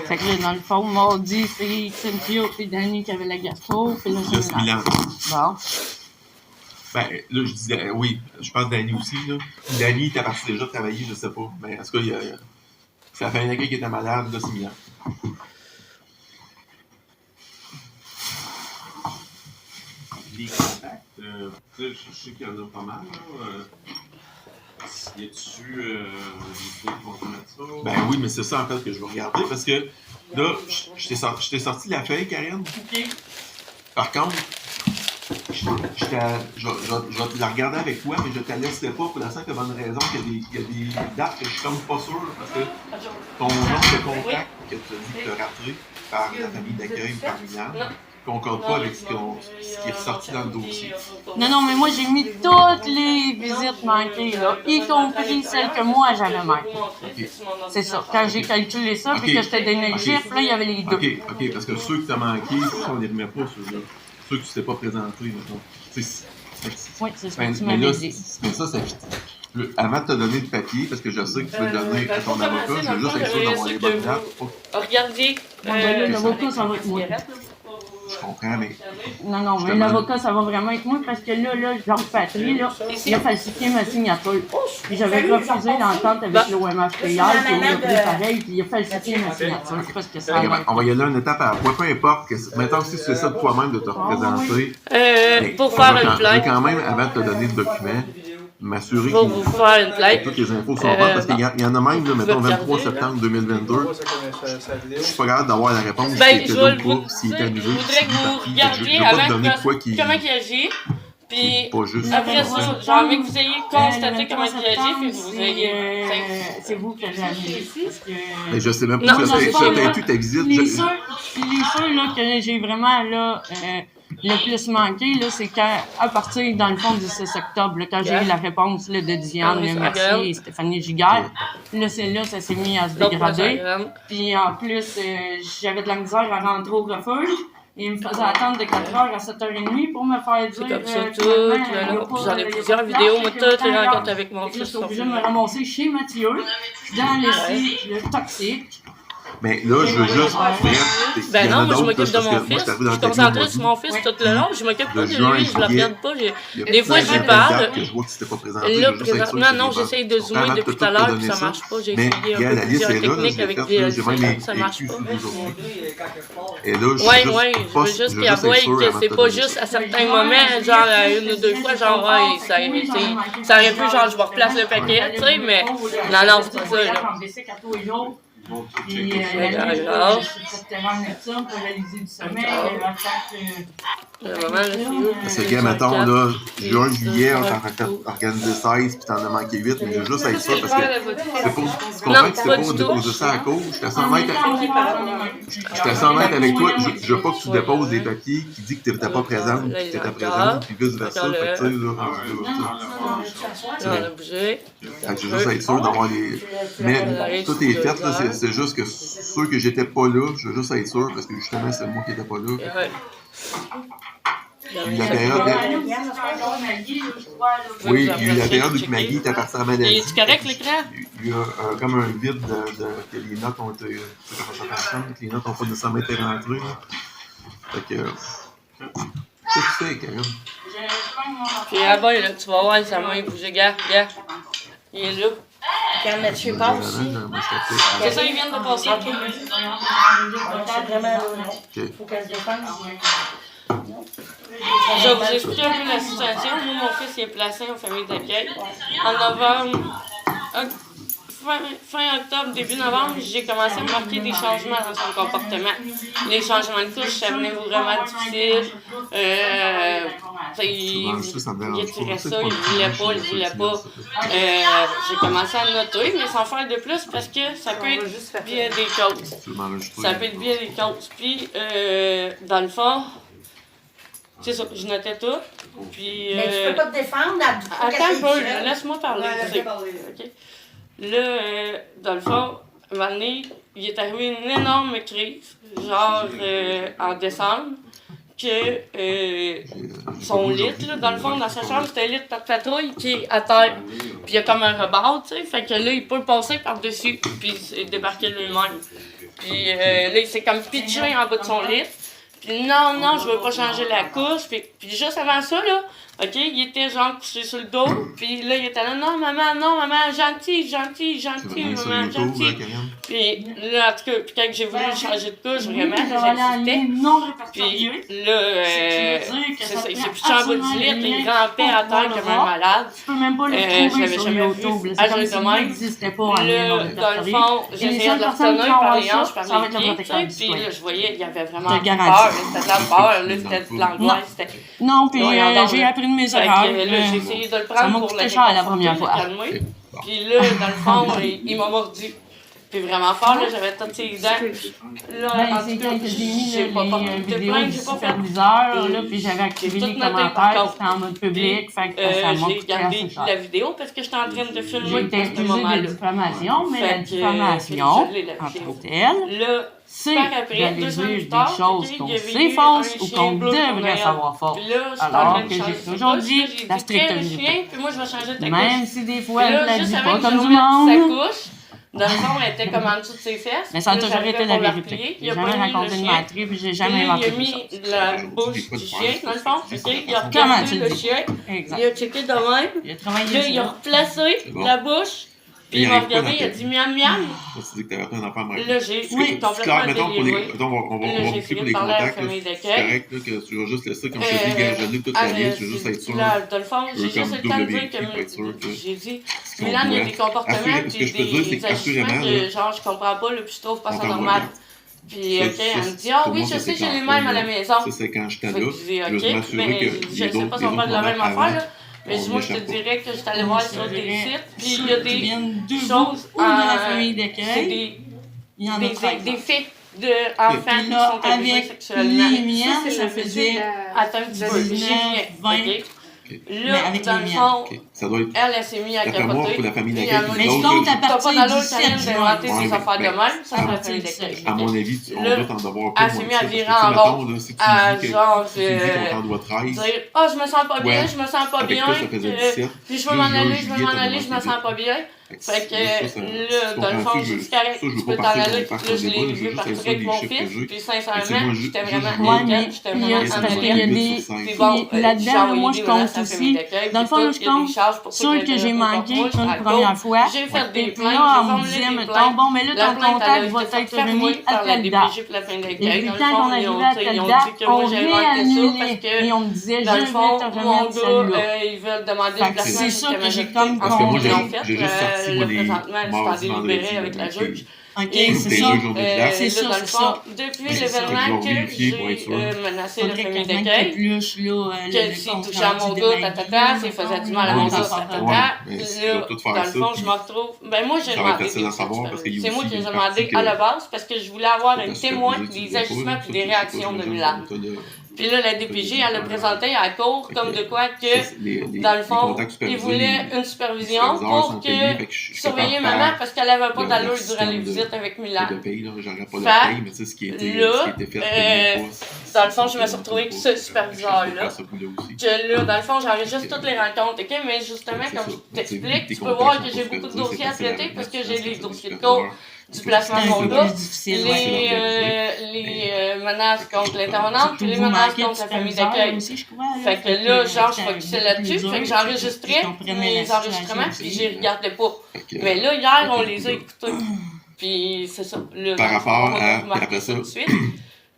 Fait que là, dans le fond, mardi, c'est Cynthia et Danny qui avaient la gastro. Puis là, c'est Milan. Bon. Ben, là, je disais, oui, je pense Danny aussi, là. Danny était parti déjà travailler, je sais pas. Mais en tout cas, ça fait un gars qui était malade, là, c'est Milan. Les contacts, je sais qu'il y en a pas mal, là. Y a-tu des trucs qui vont te mettre ça? Ben oui, mais c'est ça en fait que je vais regarder parce que là, je t'ai sorti la feuille, Karine. OK. Par contre, je vais te la regarder avec toi, mais je te la laisserai pas pour la simple bonne raison qu'il y a des dates que je suis comme pas sûr parce que ton nombre de contacts que tu as dit que tu as raté par la famille d'accueil par Milan concorde pas avec ce qui est ressorti dans le dossier. Non, mais moi, j'ai mis toutes les visites manquées, là, y compris celles que moi, j'avais manquées. Okay. C'est ça. Quand j'ai calculé ça, puis que j'étais donné le chiffre, là, il y avait les deux. OK, parce que ceux que tu as manqués, on les remet pas, ceux-là. Ceux que tu t'es pas présenté, mettons. Oui, c'est ce que tu m'avais dit. Mais ça avant de te donner le papier, parce que je sais que tu veux le donner à ton avocat, je veux juste être sûr d'avoir les bonnes dates. Regardez. L'avocat, ça va être moi. Je comprends, mais. Non, mais l'avocat, ça va vraiment être moi parce que là, Jean-Patrie, là, il a falsifié ma signature. Puis j'avais refusé l'entente avec l'OMHPR, puis il a pris pareil, puis il a falsifié ma signature. Parce que ça on va y aller une étape à la fois, peu importe. Maintenant, si tu fais ça de toi-même de te représenter. Pour faire une plainte. Quand même, avant de te donner le document, m'assurer que vous faire une plainte. Toutes les infos sont bonnes, parce qu'il y en a même, là, mettons, 23 septembre 2022. Je suis pas capable d'avoir la réponse s'il était là ou pas, s'il est annulé. Je voudrais que vous regardiez avant comment il agit. Puis après ça, j'ai envie que vous ayez constaté comment il agit, puis vous ayez. C'est vous qui avez agi. Mais je sais même pas si ça a été ta visite. Les seuls là, que j'ai vraiment là, le plus manqué, là, c'est à partir, dans le fond, du 6 octobre, là, quand j'ai eu la réponse là, de Diane Mercier et Stéphanie Giguère, là, ça s'est mis à se dégrader. Puis en plus, j'avais de la misère à rentrer au refuge. Il me faisait attendre de 4h à 7h30 pour me faire dire... C'est comme ça, tout. J'en ai plusieurs vidéos, moi, toutes les rencontres avec mon fils. Je suis obligée de me ramasser chez Mathieu, dans le toxique. Mais là, je veux juste Ben non, moi, je m'occupe de mon fils. Je suis concentrée sur mon fils tout le long. Je m'occupe pas de lui, je le regarde pas. Des fois, j'y parle. Là, présentement, non, j'essaye de zoomer depuis tout à l'heure, puis ça marche pas. J'ai essayé un peu plusieurs techniques avec ça marche pas. Ouais, je veux juste qu'il avoue que c'est pas juste à certains moments, genre une ou deux fois, genre, ouais, ça aurait pu, genre, je me replace le paquet, tu sais, mais non, c'est pas ça, là. Puis cette terrain médecin pour réaliser du sommeil, c'est que, mettons, là, juin, juillet, on t'a organisé 16 puis t'en as manqué 8, mais je veux juste être sûr parce que tu comprends que c'était pour déposer ça à cause. J'étais 100 mètres avec toi. Je veux pas que tu déposes des papiers qui disent que t'étais pas présente puis que t'étais présente puis vice versa. Fait que, tu sais, là, je veux juste être sûr d'avoir les. Mais tout est fait, là, c'est juste que ceux que j'étais pas là, je veux juste être sûr parce que justement, c'est moi qui étais pas là. Il y a eu la période oui, il y a eu la période où Maggie était partie en maladie. Es-tu correct, l'écran? Il y a comme un vide que les notes ont été. Les notes n'ont pas nécessairement été rentrées. Fait que. Qu'est-ce que tu fais, Karine? Puis là-bas, là, tu vas voir, ça m'a bougé. Gars. Il est là. Quand Mathieu passe aussi. C'est ça, ils viennent de passer. Faut qu'elle se défende. Je vais vous expliquer un peu la situation. Moi, mon fils il est placé en famille d'accueil. En novembre, fin octobre, début novembre, j'ai commencé à remarquer des changements dans son comportement. Les changements de couche, ça venait vraiment difficile. Il attirait ça, il voulait pas. J'ai commencé à le noter, mais sans faire de plus parce que ça peut être bien des causes. Puis, dans le fond, c'est ça, je notais tout. Puis, mais tu peux pas te défendre. Attends un peu, laisse-moi parler. Okay. Là, dans le fond, à un moment donné, il est arrivé une énorme crise, genre en décembre, que son lit, là, dans le fond, dans sa chambre, c'était un lit de patrouille qui est à terre. Puis il y a comme un rebord, tu sais, fait que là, il peut passer par-dessus, puis débarquer lui-même. Puis là, il s'est comme pitché en bas de son lit. Puis non, je veux pas changer la couche. Puis juste avant ça, là, OK, il était genre couché sur le dos. Puis là, il était là, non, maman, gentil, maman, gentil. Puis là, en tout cas, puis quand j'ai voulu changer de couche, vraiment, j'existais. Puis là, c'est ça, il s'est pitché en bas du lit, il rampait à terre comme un malade. Tu peux même pas le trouver sur YouTube. C'est comme s'il n'existait pas. Là, dans le fond, j'essayais de le retenir par les hanches, par les pieds. Puis là, je voyais, il y avait vraiment peur. C'était de la peur, là, c'était de l'angoisse. Non, puis j'ai appris de mes erreurs. J'ai essayé de le prendre pour le cher la première fois. Puis là, dans le fond, il m'a mordu. Puis vraiment fort, là, j'avais toutes ses dents. Là, c'est quand j'ai mis les vidéos du superviseur, là, puis j'avais activé les commentaires, c'était en mode public, fait que ça m'a coûté assez cher. La vidéo parce que j'étais en train de filmer. J'ai été accusée de diffamation, mais la diffamation, en tant que telle, c'est d'aller dire des choses qu'on sait fausses ou qu'on devrait savoir fausses. Alors que j'ai aujourd'hui la stricte vérité. Même si des fois elle ne la dit pas comme du monde. Dans le fond, elle était comme en dessous de ses fesses. Mais ça a toujours été la vérité. J'ai jamais raconté de menterie, puis j'ai jamais inventé de choses. Il a mis la bouche du chien, dans le fond. Il a regardé le chien. Il a checké de même. Là, il a replacé la bouche. Puis il m'a regardé, il a dit miam miam. Tu dis que t'avais un enfant marié. Là, j'ai complètement déliré. On va expliquer pour les contacts. C'est correct que tu vas juste laisser, comme je te dis, je lis toute la liste, je veux juste être sûr. Dans le fond, j'ai juste le temps de dire que j'ai dit, Milan, il y a des comportements puis des agissements que genre je comprends pas, puis je trouve pas ça normal. Puis, OK, elle me dit, ah oui, je sais, j'ai les mêmes à la maison. Ça, c'est quand j'étais là. Je dis, OK, mais je sais pas si on parle de la même affaire, là. Mais moi, je te dirais que je suis allée voir sur des sites, puis il y a des choses de la famille d'accueil. C'est des faits d'enfants qui sont abusés sexuellement. Les miennes, ça faisait attends un petit peu, j'ai rien, 20. Là, dans le fond, elle s'est mise à capoter. Mais je compte à partir du 7 juin. Des affaires de même, ça, c'est la famille d'accueil. À mon avis, on doit t'en devoir elle s'est mise à virer en rond, à genre dire « Ah, je me sens pas bien, puis je veux m'en aller, je me sens pas bien. » Fait que là, dans le fond, j'ai dit correct, tu peux t'en aller. Là, je l'ai vu partir avec mon fils. Puis sincèrement, j'étais vraiment inquiète, j'étais vraiment emballée. Puis bon, là-dedans, moi, je compte aussi. Dans le fond, je compte sûr que j'ai manqué une première fois. J'ai fait des plaintes. Là, on me disait, mettons, bon, mais là, ton contact va être remis à telle date. Et puis, quand on arrivait à telle date, on réannulait. Et on me disait, je vais te remettre celle-là. Ils veulent demander une c'est ça que j'ai comme compris. Le présentement, elle s'est en délibéré avec la juge. OK, c'est ça. C'est ça, dans le fond, depuis l'événement que j'ai menacé la famille d'accueil, que s'il touchait à mon gars, s'il faisait du mal à mon gars, là, dans le fond, je me retrouve... Ben moi, j'ai demandé c'est moi qui ai demandé à la base, parce que je voulais avoir un témoin des agissements et des réactions de Milan. Puis là, la DPJ, elle a présenté à la cour comme de quoi que, dans le fond, il voulait une supervision pour surveiller maman parce qu'elle n'avait pas d'allure durant les visites avec Milan. Dans le fond, je me suis retrouvée avec ce superviseur-là. Que là, dans le fond, j'enregistre toutes les rencontres, OK? Mais justement, comme je t'explique, tu peux voir que j'ai beaucoup de dossiers à traiter parce que j'ai les dossiers de cours, du placement de mon gars, les menaces contre l'intervenante, puis les menaces contre la famille d'accueil. Fait que là, genre, je focusais là-dessus, fait que j'enregistrais mes enregistrements, puis j'y regardais pas. Mais là, hier, on les a écoutés. Puis c'est ça. Là, par rapport à après ça.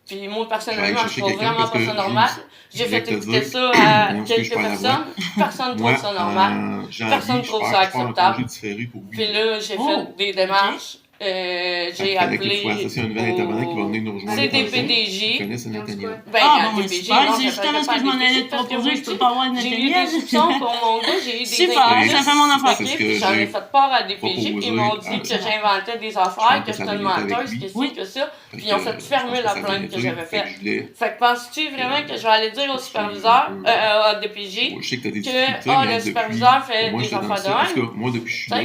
Puis moi, personnellement, je trouve vraiment pas ça normal. J'ai fait écouter ça à quelques personnes. Personne ne trouve ça normal. Personne ne trouve ça acceptable. Puis là, j'ai fait des démarches. J'ai appelé c'est des PDJ. Ben, DPJ, c'est justement ce que je m'en allais te proposer, je peux pas avoir une j'ai eu des soupçons pour mon gars, j'ai eu des super, ça fait mon affaire. Puis j'en ai fait part à DPJ, puis ils m'ont dit que j'inventais des affaires, que j'étais une menteuse, que ci, que ça. Puis ils ont fait fermer la plainte que j'avais faite. Fait que penses-tu vraiment que je vais aller dire au superviseur, à DPJ, que le superviseur fait des affaires de même? Moi, depuis que je suis là,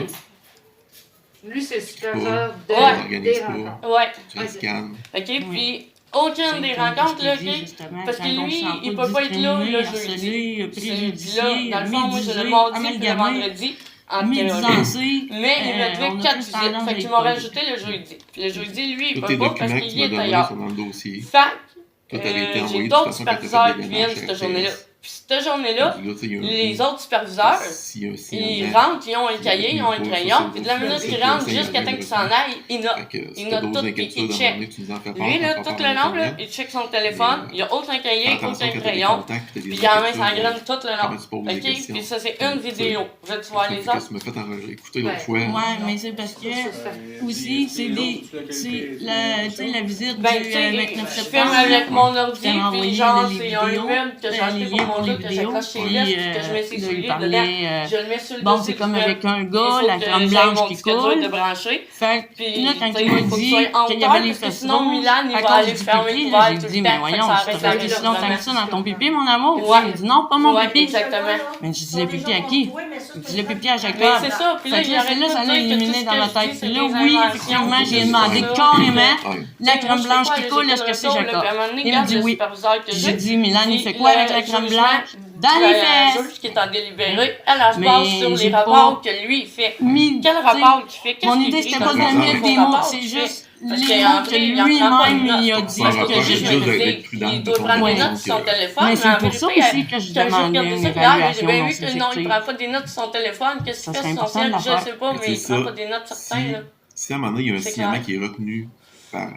lui, c'est superviseur des rencontres. Ouais. Tu te calmes. OK, puis aucune des rencontres, là, parce que lui, il peut pas être là le jeudi. Là, dans le fond, moi, j'ai le mardi et le vendredi. En théorie. Mais il m'a donné 4 visites. Fait qu'il m'a rajouté le jeudi. Puis le jeudi, lui, il peut pas parce qu'il est ailleurs. Fait que j'ai d'autres superviseurs qui viennent cette journée-là. Puis cette journée-là, les autres superviseurs, ils rentrent, ils ont un cahier, ils ont un crayon, puis de la minute qu'ils rentrent jusqu'à temps qu'ils s'en aillent, ils notent tout, puis ils checkent. Lui, là, tout le long, là, il check son téléphone, il n'y a aucun cahier, aucun crayon, puis il en met sa graine tout le long. OK? Puis ça, c'est une vidéo. Je vais te voir les autres. Ouais, mais c'est parce que, aussi, c'est la visite du 29 septembre. Je filme avec mon ordi, puis genre, c'est un web que j'ai acheté pour mon jeu, que j'accroche chez lui, que je mets ses souliers dedans. Je le mets sur le bon, c'est comme avec un gars, la crème blanche qui coule. Fait que là, quand il m'a dit qu'il y avait les fesses rouges, à cause du pipi, là, j'ai dit, mais voyons, tu t'as resté si longtemps que ça dans ton pipi, mon amour? Il dit, non, pas mon pipi. Mais je dis, le pipi à qui? Je dis, le pipi à Jacob. C'est ça, puis là, ça l'a éliminé dans ma tête. Puis là, oui, effectivement, j'ai demandé carrément, la crème blanche qui coule, est-ce que c'est Jacob? Il me dit oui. J'ai dit, Mélanie, il fait quoi avec la crème blanche? Dans les fesses! Juge qui est en délibéré, elle se base sur les rapports que lui, il fait. Quel rapport qu'il fait? Mon idée, c'était pas de mettre des mots, c'est juste les mots que lui-même, il a dit. Il doit prendre des notes sur son téléphone. Mais c'est pour ça aussi que je demandais une évaluation. J'ai bien vu que non, il prend pas des notes sur son téléphone. Qu'est-ce qu'il fait sur son téléphone? Je sais pas, mais il prend pas des notes certaines. Si à un moment donné, il y a un signalement qui est retenu par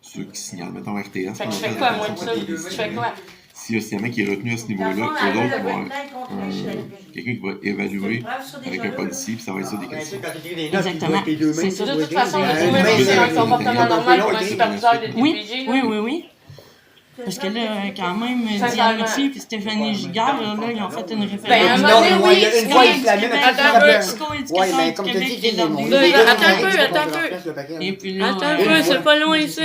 ceux qui signalent, mettons RTS. Fait que je fais quoi, moi, de ça? Je fais quoi? S'il y a un signalement qui est retenu à ce niveau-là, eux autres vont quelqu'un qui va évaluer avec un policier, puis ça va être ça des questions. Exactement. C'est ça. De toute façon, c'est un comportement normal pour un superviseur de DPJ. Oui. Parce que là, quand même, Diane Mercier et Stéphanie Giguère, là, ils ont fait une référence. Une fois, il Attends un peu, c'est pas loin ici.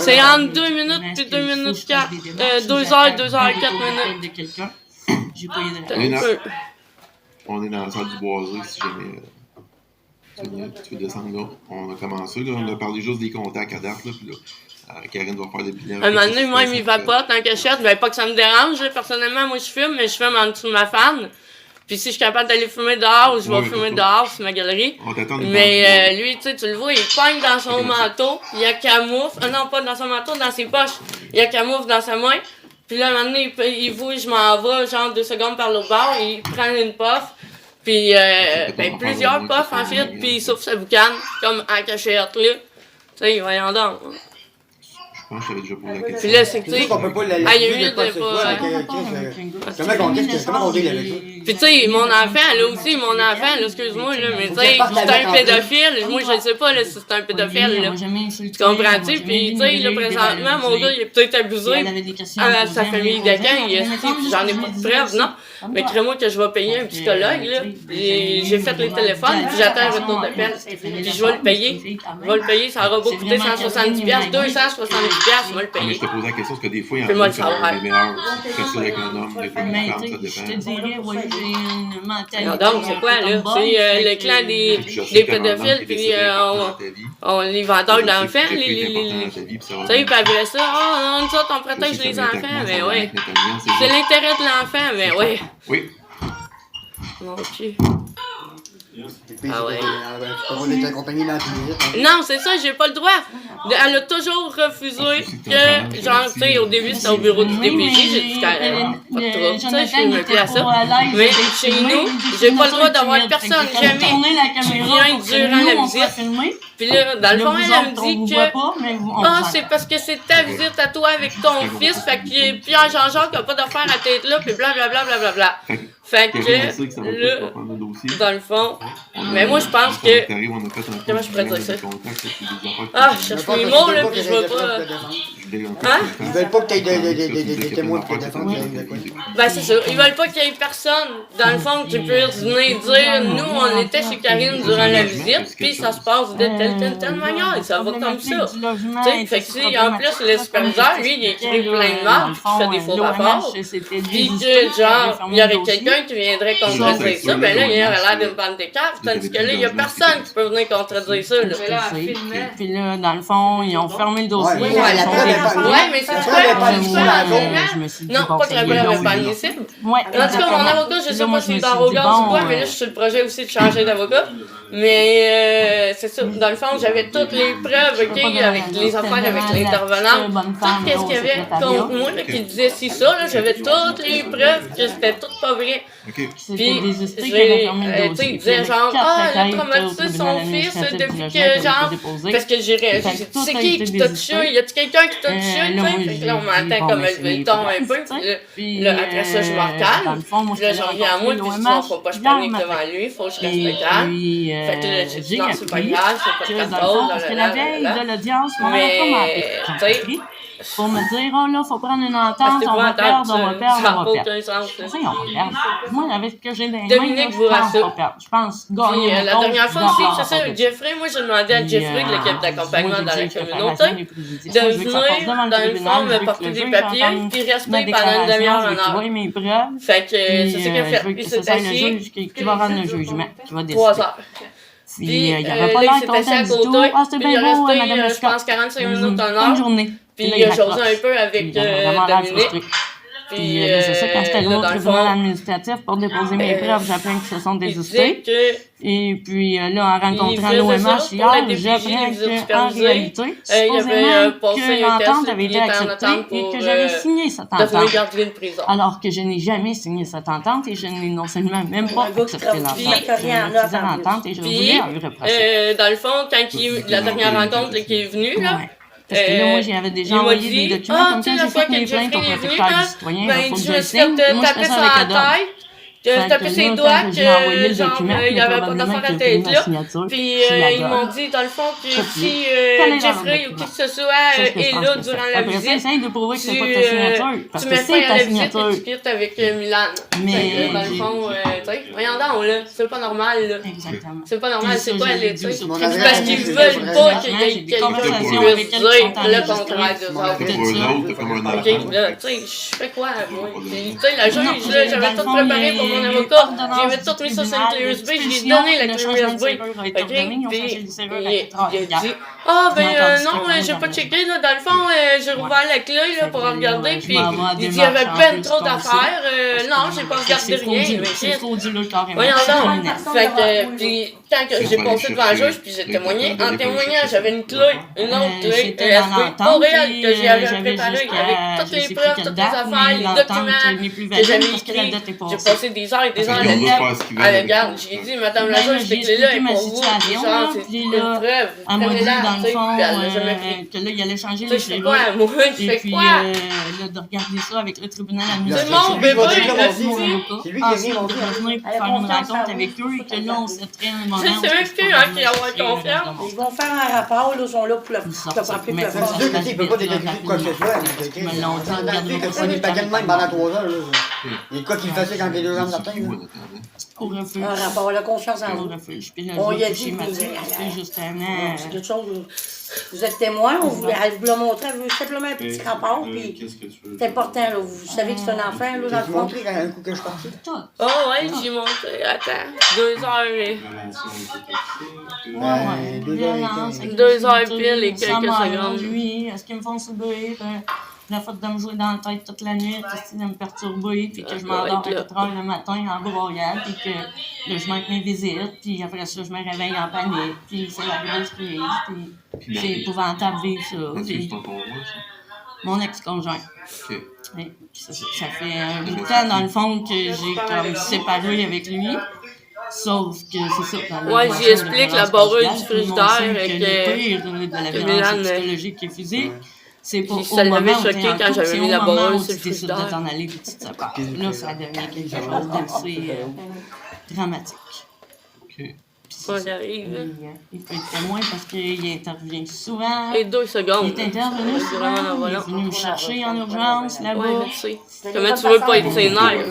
C'est entre 2 minutes et 2 minutes 4. 2 heures, 2 heures 4 minutes. J'ai pas eu de on est dans la salle du Boisé, si jamais tu veux descendre là. On a commencé, là, on a parlé juste des contacts à date, là, puis là. Karine doit faire des bilans. Un moment donné, moi, il vapote en cachette. Ben, pas que ça me dérange. Personnellement, moi, je fume, mais je fume en dessous de ma fan. Puis si je suis capable d'aller fumer dehors, je vais fumer dehors sur ma galerie. Mais lui, tu sais, tu le vois, il pogne dans son manteau, il a camoufle. Non, pas dans son manteau, dans ses poches. Il a camoufle dans sa main. Puis là, un moment donné, il voit, je m'en vais, genre 2 secondes par l'autre bord, il prend une puff. Puis, plusieurs puffs, en fait, puis il souffle sa boucane, comme en cachette, là. Tu sais, voyons donc. Je pense que j'avais déjà posé la question. Puis là, c'est que tu sais, il y a eu des comment on dit avec ça? Puis tu sais, mon enfant, là aussi, excuse-moi, là, mais tu sais, c'est un pédophile. Moi, je sais pas là, si c'est un pédophile, là. Tu comprends-tu? Puis tu sais, là, présentement, mon gars, il est peut-être abusé à sa famille d'accueil, puis j'en ai pas de preuves, non? Mais crée-moi que je vais payer un psychologue, là. Puis j'ai fait les téléphones, puis j'attends un retour d'appel. Puis je vais le payer. Je vais le payer, ça aura beau coûter 170$, 270$, je vais le payer. Mais je te posais la question parce que des fois, il y en a qui ont des meilleurs faciles avec un homme, des fois une femme, ça dépend. Je te dirais, oui, j'ai une mentalité. Non, donc, c'est quoi, là? C'est le clan des pédophiles, puis les vendeurs d'enfants, tu sais, puis après ça, oh, nous autres, on protège les enfants, mais ouais. C'est l'intérêt de l'enfant, mais ouais. Oui. Mon cul. Ah ouais. Non, c'est ça, j'ai pas le droit. Elle a toujours refusé que, genre, tu sais, au début c'était au bureau du DPJ, j'ai dit qu'elle pas de trouble, tu sais, je me plais à ça. Mais chez nous, j'ai pas le droit d'avoir personne, jamais, qui vient durant la visite. Puis là, dans le fond, elle me dit que, c'est parce que c'est ta visite à toi avec ton fils, fait que Pierre Jean-Jacques a pas d'affaire à tête là, puis blablabla. Fait que, là, dans le fond, mais moi je pense que, comment je pourrais dire ça? Je cherche mes mots là, puis je vois pas. Hein? Ils veulent pas que t'aies des témoins pour te défendre. Ben c'est ça, ils veulent pas qu'il y ait personne, dans le fond, que tu puisses venir dire, nous on était chez Karine durant la visite, puis ça se passe de telle manière, et ça va comme ça. Tu sais, fait que si, en plus, le superviseur, lui, il écrit plein de marques, puis il fait des faux rapports, puis que, genre, il y aurait quelqu'un qui viendrait contredire ça, ben là, il aurait l'air d'une bande de caves, tandis que là, il y a personne qui peut venir contredire ça, là. Puis là, dans le fond, ils ont fermé le dossier. La preuve Ouais, mais c'est non, pas que la loi avait pas admissible. Ouais. En tout cas, mon avocat, je sais pas si c'est d'arrogance ou quoi, mais là, je suis sur le projet aussi de changer d'avocat. Mais c'est ça, dans le fond, j'avais toutes les preuves, OK, avec les affaires avec l'intervenant. Tout ce qu'il y avait contre moi, là, qui disait si ça, là, j'avais toutes les preuves que c'était tout pas vrai. Puis, il disait genre, elle a traumatisé son fils depuis que, genre, parce que j'ai réagi. C'est qui t'a touché? Y a-tu quelqu'un qui t'a touché? Fait que là, on m'entend comme lever le ton un peu. Puis là, après ça, je me recalme. Puis là, j'en reviens à moi, puis je dis, non, faut pas que je panique devant lui, faut que je reste calme. Fait que là, j'ai dit, non, c'est pas grave, c'est pas de ta faute. Parce que la veille de l'audience, mon avocat m'a appelé pour me dire, oh là, faut prendre une entente, on va perdre. Moi, avec ce que j'ai dans les mains, je pense pas perdre. Je pense gagner. La dernière fois aussi, c'est ça, Jeffrey, moi, j'ai demandé à Jeffrey, de l'équipe d'accompagnement dans la communauté, de venir, dans le fond, me porter des papiers, puis rester pendant une demi-heure, une heure. Fait que c'est ça qu'il a fait. Puis c'est assis. Qui va rendre le jugement, qui va décider. 3 heures. Puis, il n'y avait pas l'air content du tout. Ah, c'était bien beau, madame je pense 45 minutes, une heure. Bonne journée. Puis, il a jasé un peu avec Dominique. Puis, c'est ça, quand j'étais allée au tribunal administratif pour déposer mes preuves, j'apprends qu'ils se sont désistés. Et puis, là, en rencontrant l'OMH hier, j'apprends qu'en réalité, supposément que l'entente avait été acceptée et que j'avais signé cette entente. Alors que je n'ai jamais signé cette entente et je n'ai non seulement même pas accepté l'entente. Je refusais l'entente et je voulais lui reprocher. Dans le fond, quand la dernière rencontre qui est venue, là, parce que là, moi, j'avais déjà envoyé des documents comme ça, j'ai fait mes plaintes au protecteur du citoyen, il faut que je le signe. Moi, je fais ça avec Adobe. Tapé ses doigts que, genre, il n'y avait pas d'affaire à tête là. Puis, ils m'ont dit, dans le fond, que si Jeffrey ou qui que ce soit est là durant la visite, essaye de prouver que c'est pas ta signature. Parce que c'est ta signature. Tu quittes avec Milan. Mais, dans le fond, tu sais, voyons donc, là, c'est pas normal, là. Exactement. C'est pas normal, c'est quoi, tu sais. Parce qu'ils veulent pas qu'il y ait quelqu'un qui puisse dire le contraire de ça. Ok, là, tu sais, je fais quoi, moi? Tu sais, la juge, là, j'avais tout préparé pour mon avocat, j'avais tout mis ça sur une clé USB, je lui ai donné la clé USB. Ok, puis il a dit, ah ben non, j'ai pas checké, là, dans le fond, j'ai rouvert la clé là, pour regarder, puis il dit, il y avait peine trop d'affaires, non, j'ai pas regardé rien, mais voyons donc. Fait que, puis quand j'ai passé devant la juge, puis j'ai témoigné, en témoignant, j'avais une clé, une autre clé, USB, pas réelle, que j'avais préparée, avec toutes les preuves, toutes les affaires, les documents que j'avais écrits. J'ai passé des heures et des heures là-dedans. Regarde, j'ai dit, madame la juge, cette clé-là est pour vous. Genre, c'est une preuve. Elle m'a dit, dans le fond, que là, il allait changer les cheveux. Et puis, là, de regarder ça avec le tribunal administratif. C'est mon bébé, c'est lui qui est venu pour faire une rencontre avec eux et que là, on se traîne un moment. C'est même plus qui a confiance. Ils vont faire un rapport, là, ils sont là pour le faire. Il ne peut pas déterminer quoi que ce soit. Ils me l'ont dit, regardez pas ça, il paquet de même pendant 3 heures. Il y a quoi qu'il faisait quand les 2 jambes d'atteindre? Au refuge. Un rapport, la confiance en Au vous. refuge. Puis là, On y a j'ai dit, justement. c'est quelque chose. Vous êtes témoin, elle vous l'a montré, elle veut simplement un petit rapport, puis c'est important, là. Vous savez que c'est un enfant, là, dans le fond. Montré un coup que je partais. Oh, ouais, j'ai montré. Attends, 2 heures et. 2 heures pile et quelques secondes. Lui, est-ce qu'ils me font subir la faute de me jouer dans la tête toute la nuit, de me perturber, puis que je m'endors à 4 heures le matin en broyade, puis que là, je manque mes visites, puis après ça, je me réveille en panique, puis c'est la grosse crise, puis c'est épouvantable de vivre ça. C'est ton conjoint, ça? Mon ex-conjoint. OK. Oui, ça fait 8 ans, dans le fond, que j'ai comme séparé avec lui. Sauf que c'est ça. Ouais, j'y explique la barreuse du frigidaire que le pire de la violence psychologique et physique, c'est pas au moment où t'es en couple, c'est au moment où tu décides de t'en aller et tu te sépares. Là, ça devient quelque chose d'assez dramatique. OK. Il peut être témoin parce qu'il intervient souvent. Et 2 secondes. Il est intervenu souvent. Il est venu me chercher en urgence là-bas. Ouais, merci. Comment tu veux pas être sénère?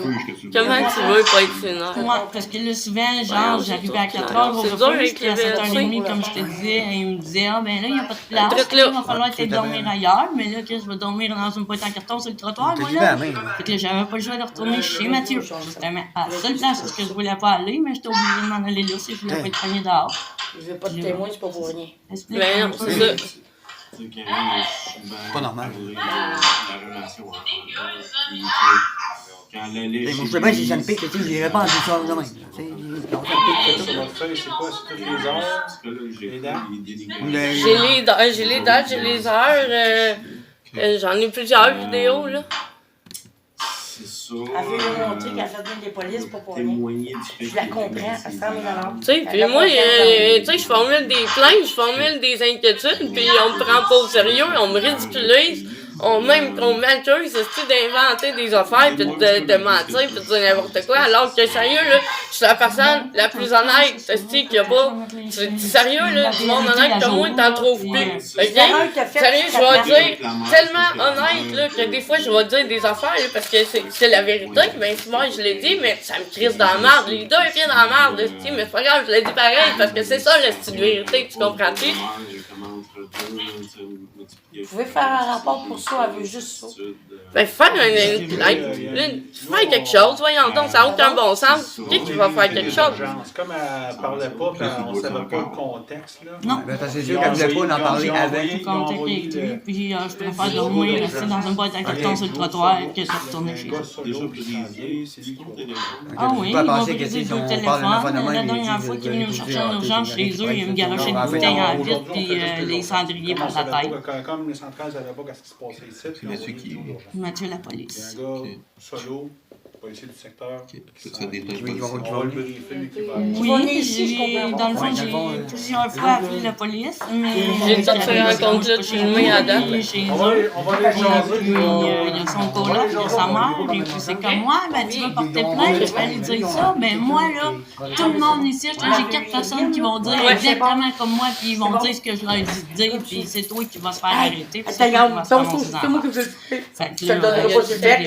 Comment tu veux pas être sénère? Moi, parce que là, souvent, genre, j'arrivais à 4 heures au refuge, puis à 7h30, comme je te disais, il me disait, ah, ben là, il n'y a pas de place. Il va falloir peut-être dormir ailleurs. Mais là, je vais dormir dans une boîte en carton sur le trottoir, moi, là. Fait que j'avais pas le choix de retourner chez Mathieu. Justement, à la seule place où je voulais pas aller, mais j'étais obligée de m'en aller là si je voulais pas être pognée dehors. Je veux pas de témoin, c'est pas pour rien. Ben non, c'est ça. Pas normal. Moi, je sais bien si ça me pique, je n'irais pas en ça demain. C'est quoi, c'est toutes les heures, les dates? J'ai les dates, j'ai les heures. J'en ai plusieurs vidéos, là. Elle veut lui montrer qu'elle fait bien des polices, pas pour rien. Je la comprends, elle sent mes alors. Tu sais, puis moi, tu sais, je formule des plaintes, je formule des inquiétudes, puis on me prend pas au sérieux, on me ridiculise. On m'accuse d'inventer des affaires, puis de mentir, puis de dire n'importe quoi, alors que sérieux, là, je suis la personne la plus honnête, qu'il y a pas. Sérieux, là, du monde honnête comme moi, t'en trouves plus. OK? Sérieux, je vais dire tellement honnête, là, que des fois, je vais dire des affaires, là, parce que c'est la vérité, ben souvent, je l'ai dit, mais ça me crisse dans la merde. Les deux viennent dans la merde, mais c'est pas grave, je l'ai dit pareil, parce que c'est ça, la petite vérité, tu comprends-tu? Vous pouvez faire un rapport pour ça, elle veut juste ça. Ben, faire quelque chose, voyons donc, ça n'a aucun bon sens. Qui va faire quelque chose? C'est comme elle parlait pas, puis on ne savait pas le contexte, là. Non. Ben, c'est sûr qu'elle ne voulait pas en parler avec. Le contexte avec lui, puis je préfère dormir, rester dans une boîte à carton sur le trottoir que de retourner chez eux. Ah oui, ils m'ont brisé deux téléphones. La dernière fois qu'il est venu me chercher en urgence chez eux, il me garochait une bouteille en vitre, puis les cendriers par la tête. Comme les centrales, elle savait pas ce qui se passait ici. Mathieu qui Mathieu la police. C'est un gars solo, policier du secteur. ça fait des On va le briefer, lui qui va aller. Oui, dans le fond, j'ai plusieurs fois appelé la police, mais... J'ai déjà fait un compte là de filmer à date. On va les jaser. Il y a son coloc, il y a sa mère, et puis c'est comme moi, ben tu vas porter plainte, je vais aller dire ça. Ben moi, là, tout le monde ici, j'ai 4 personnes qui vont dire exactement comme moi, puis ils vont dire ce que je leur ai dit de dire, puis c'est toi qui vas se faire arrêter, puis c'est toi qui vas se faire monter dans le Fait que là, j'ai des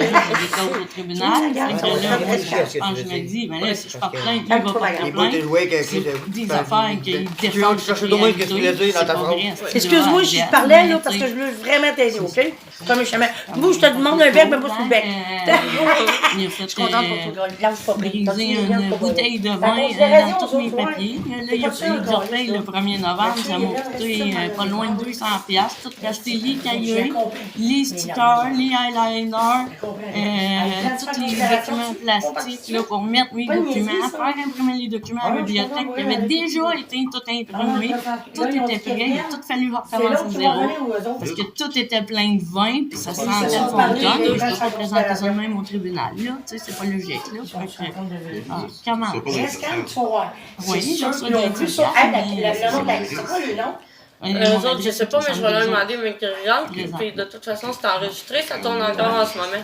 causes au tribunal, fait que là, moi, je me dis, ben là, si je porte plainte, lui va porter plainte, c'est des affaires qui défendent la réalité, c'est pas vrai. Excuse-moi, je parlais, là, parce que je veux vraiment t'aider, OK? Comme je Moi, je te demande un bec, mais pas sur le bec. Il a fait Je suis contente pour toi. Lâche pas pris. briser une bouteille de vin dans tous mes papiers. Là, il a fallu que je repaye le 1er novembre. Ça m'a coûté pas loin de 200$. Tout acheter les cahiers, les stickers, les eyeliners, tous les documents plastiques là, pour mettre mes documents, faire imprimer les documents à la bibliothèque qui avaient déjà été tout imprimés. Tout était prêt. Il a tout fallu recommencer de zéro. Parce que tout était plein de vin, puis ça sentait le fond de cœur. Je peux pas présenter ça de même au tribunal. Là, tu sais, c'est pas logique. Là. Comment? Reste calme, tu vas voir. Oui, je reçois des trucs. C'est quoi le nom? Eux autres, je sais pas, mais je vais leur demander, mais qu'ils regardent. Puis de toute façon, c'est enregistré, ça tourne encore en ce moment.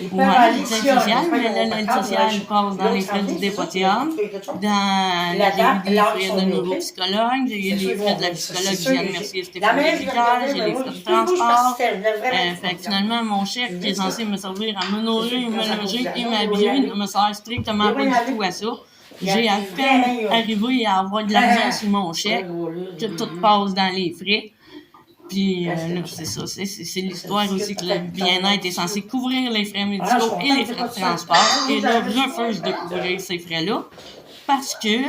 Oui, l'aide sociale, mais là, l'aide sociale passe dans les frais du dépotillum, dans j'ai eu des frais de neuropsychologue, j'ai eu les frais de la psychologue qui vient de Mercier Stéphane Médical, j'ai les frais de transport. Fait que finalement, mon chèque qui est censé me servir à me nourrir, me loger et m'habiller ne me sert strictement pas du tout à ça. J'ai à peine arrivé à avoir de l'argent sur mon chèque, que tout passe dans les frais. Puis là, c'est ça, c'est l'histoire aussi que le bien-être est censé couvrir les frais médicaux et les frais de transport. Et là, je refuse de couvrir ces frais-là parce que,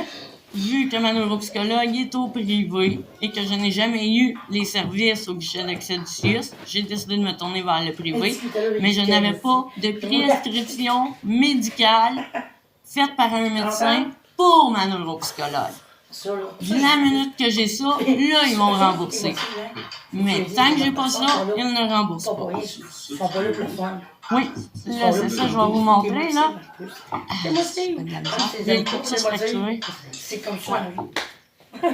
vu que ma neuropsychologue est au privé et que je n'ai jamais eu les services au guichet d'accès du CIUS, j'ai décidé de me tourner vers le privé. Mais je n'avais pas de prescription médicale faite par un médecin pour ma neuropsychologue. La minute que j'ai ça, là, ils vont rembourser. Mais tant que j'ai pas ça, ils ne remboursent pas. Oui, là, c'est ça, je vais vous montrer, là. J'ai le cursus fracturé. C'est comme ça.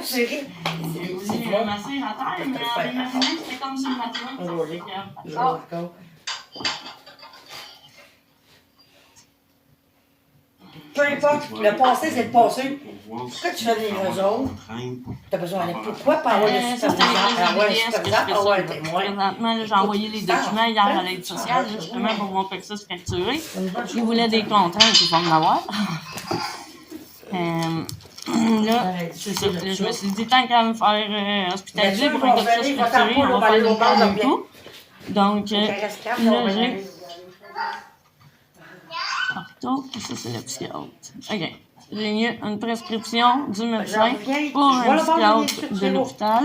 C'est vrai. J'ai massé à terre, mais en imaginant que c'était comme sur le matelas. Peu importe, le passé, c'est le passé. Pourquoi tu fais des autres? T'as besoin de pourquoi pas avoir le superviseur, avoir un témoin? Présentement, j'ai envoyé les documents hier à l'aide sociale, justement pour mon cursus fracturé. Ils voulaient des contraintes, ils vont en avoir. Là, c'est ça. Là, je me suis dit, tant qu'à me faire hospitaliser pour un cursus fracturé, on va faire une part de tout. Donc, là, j'ai... Partout, ça c'est le psychiatre. OK. j'ai une prescription du médecin pour un psychiatre de l'hôpital.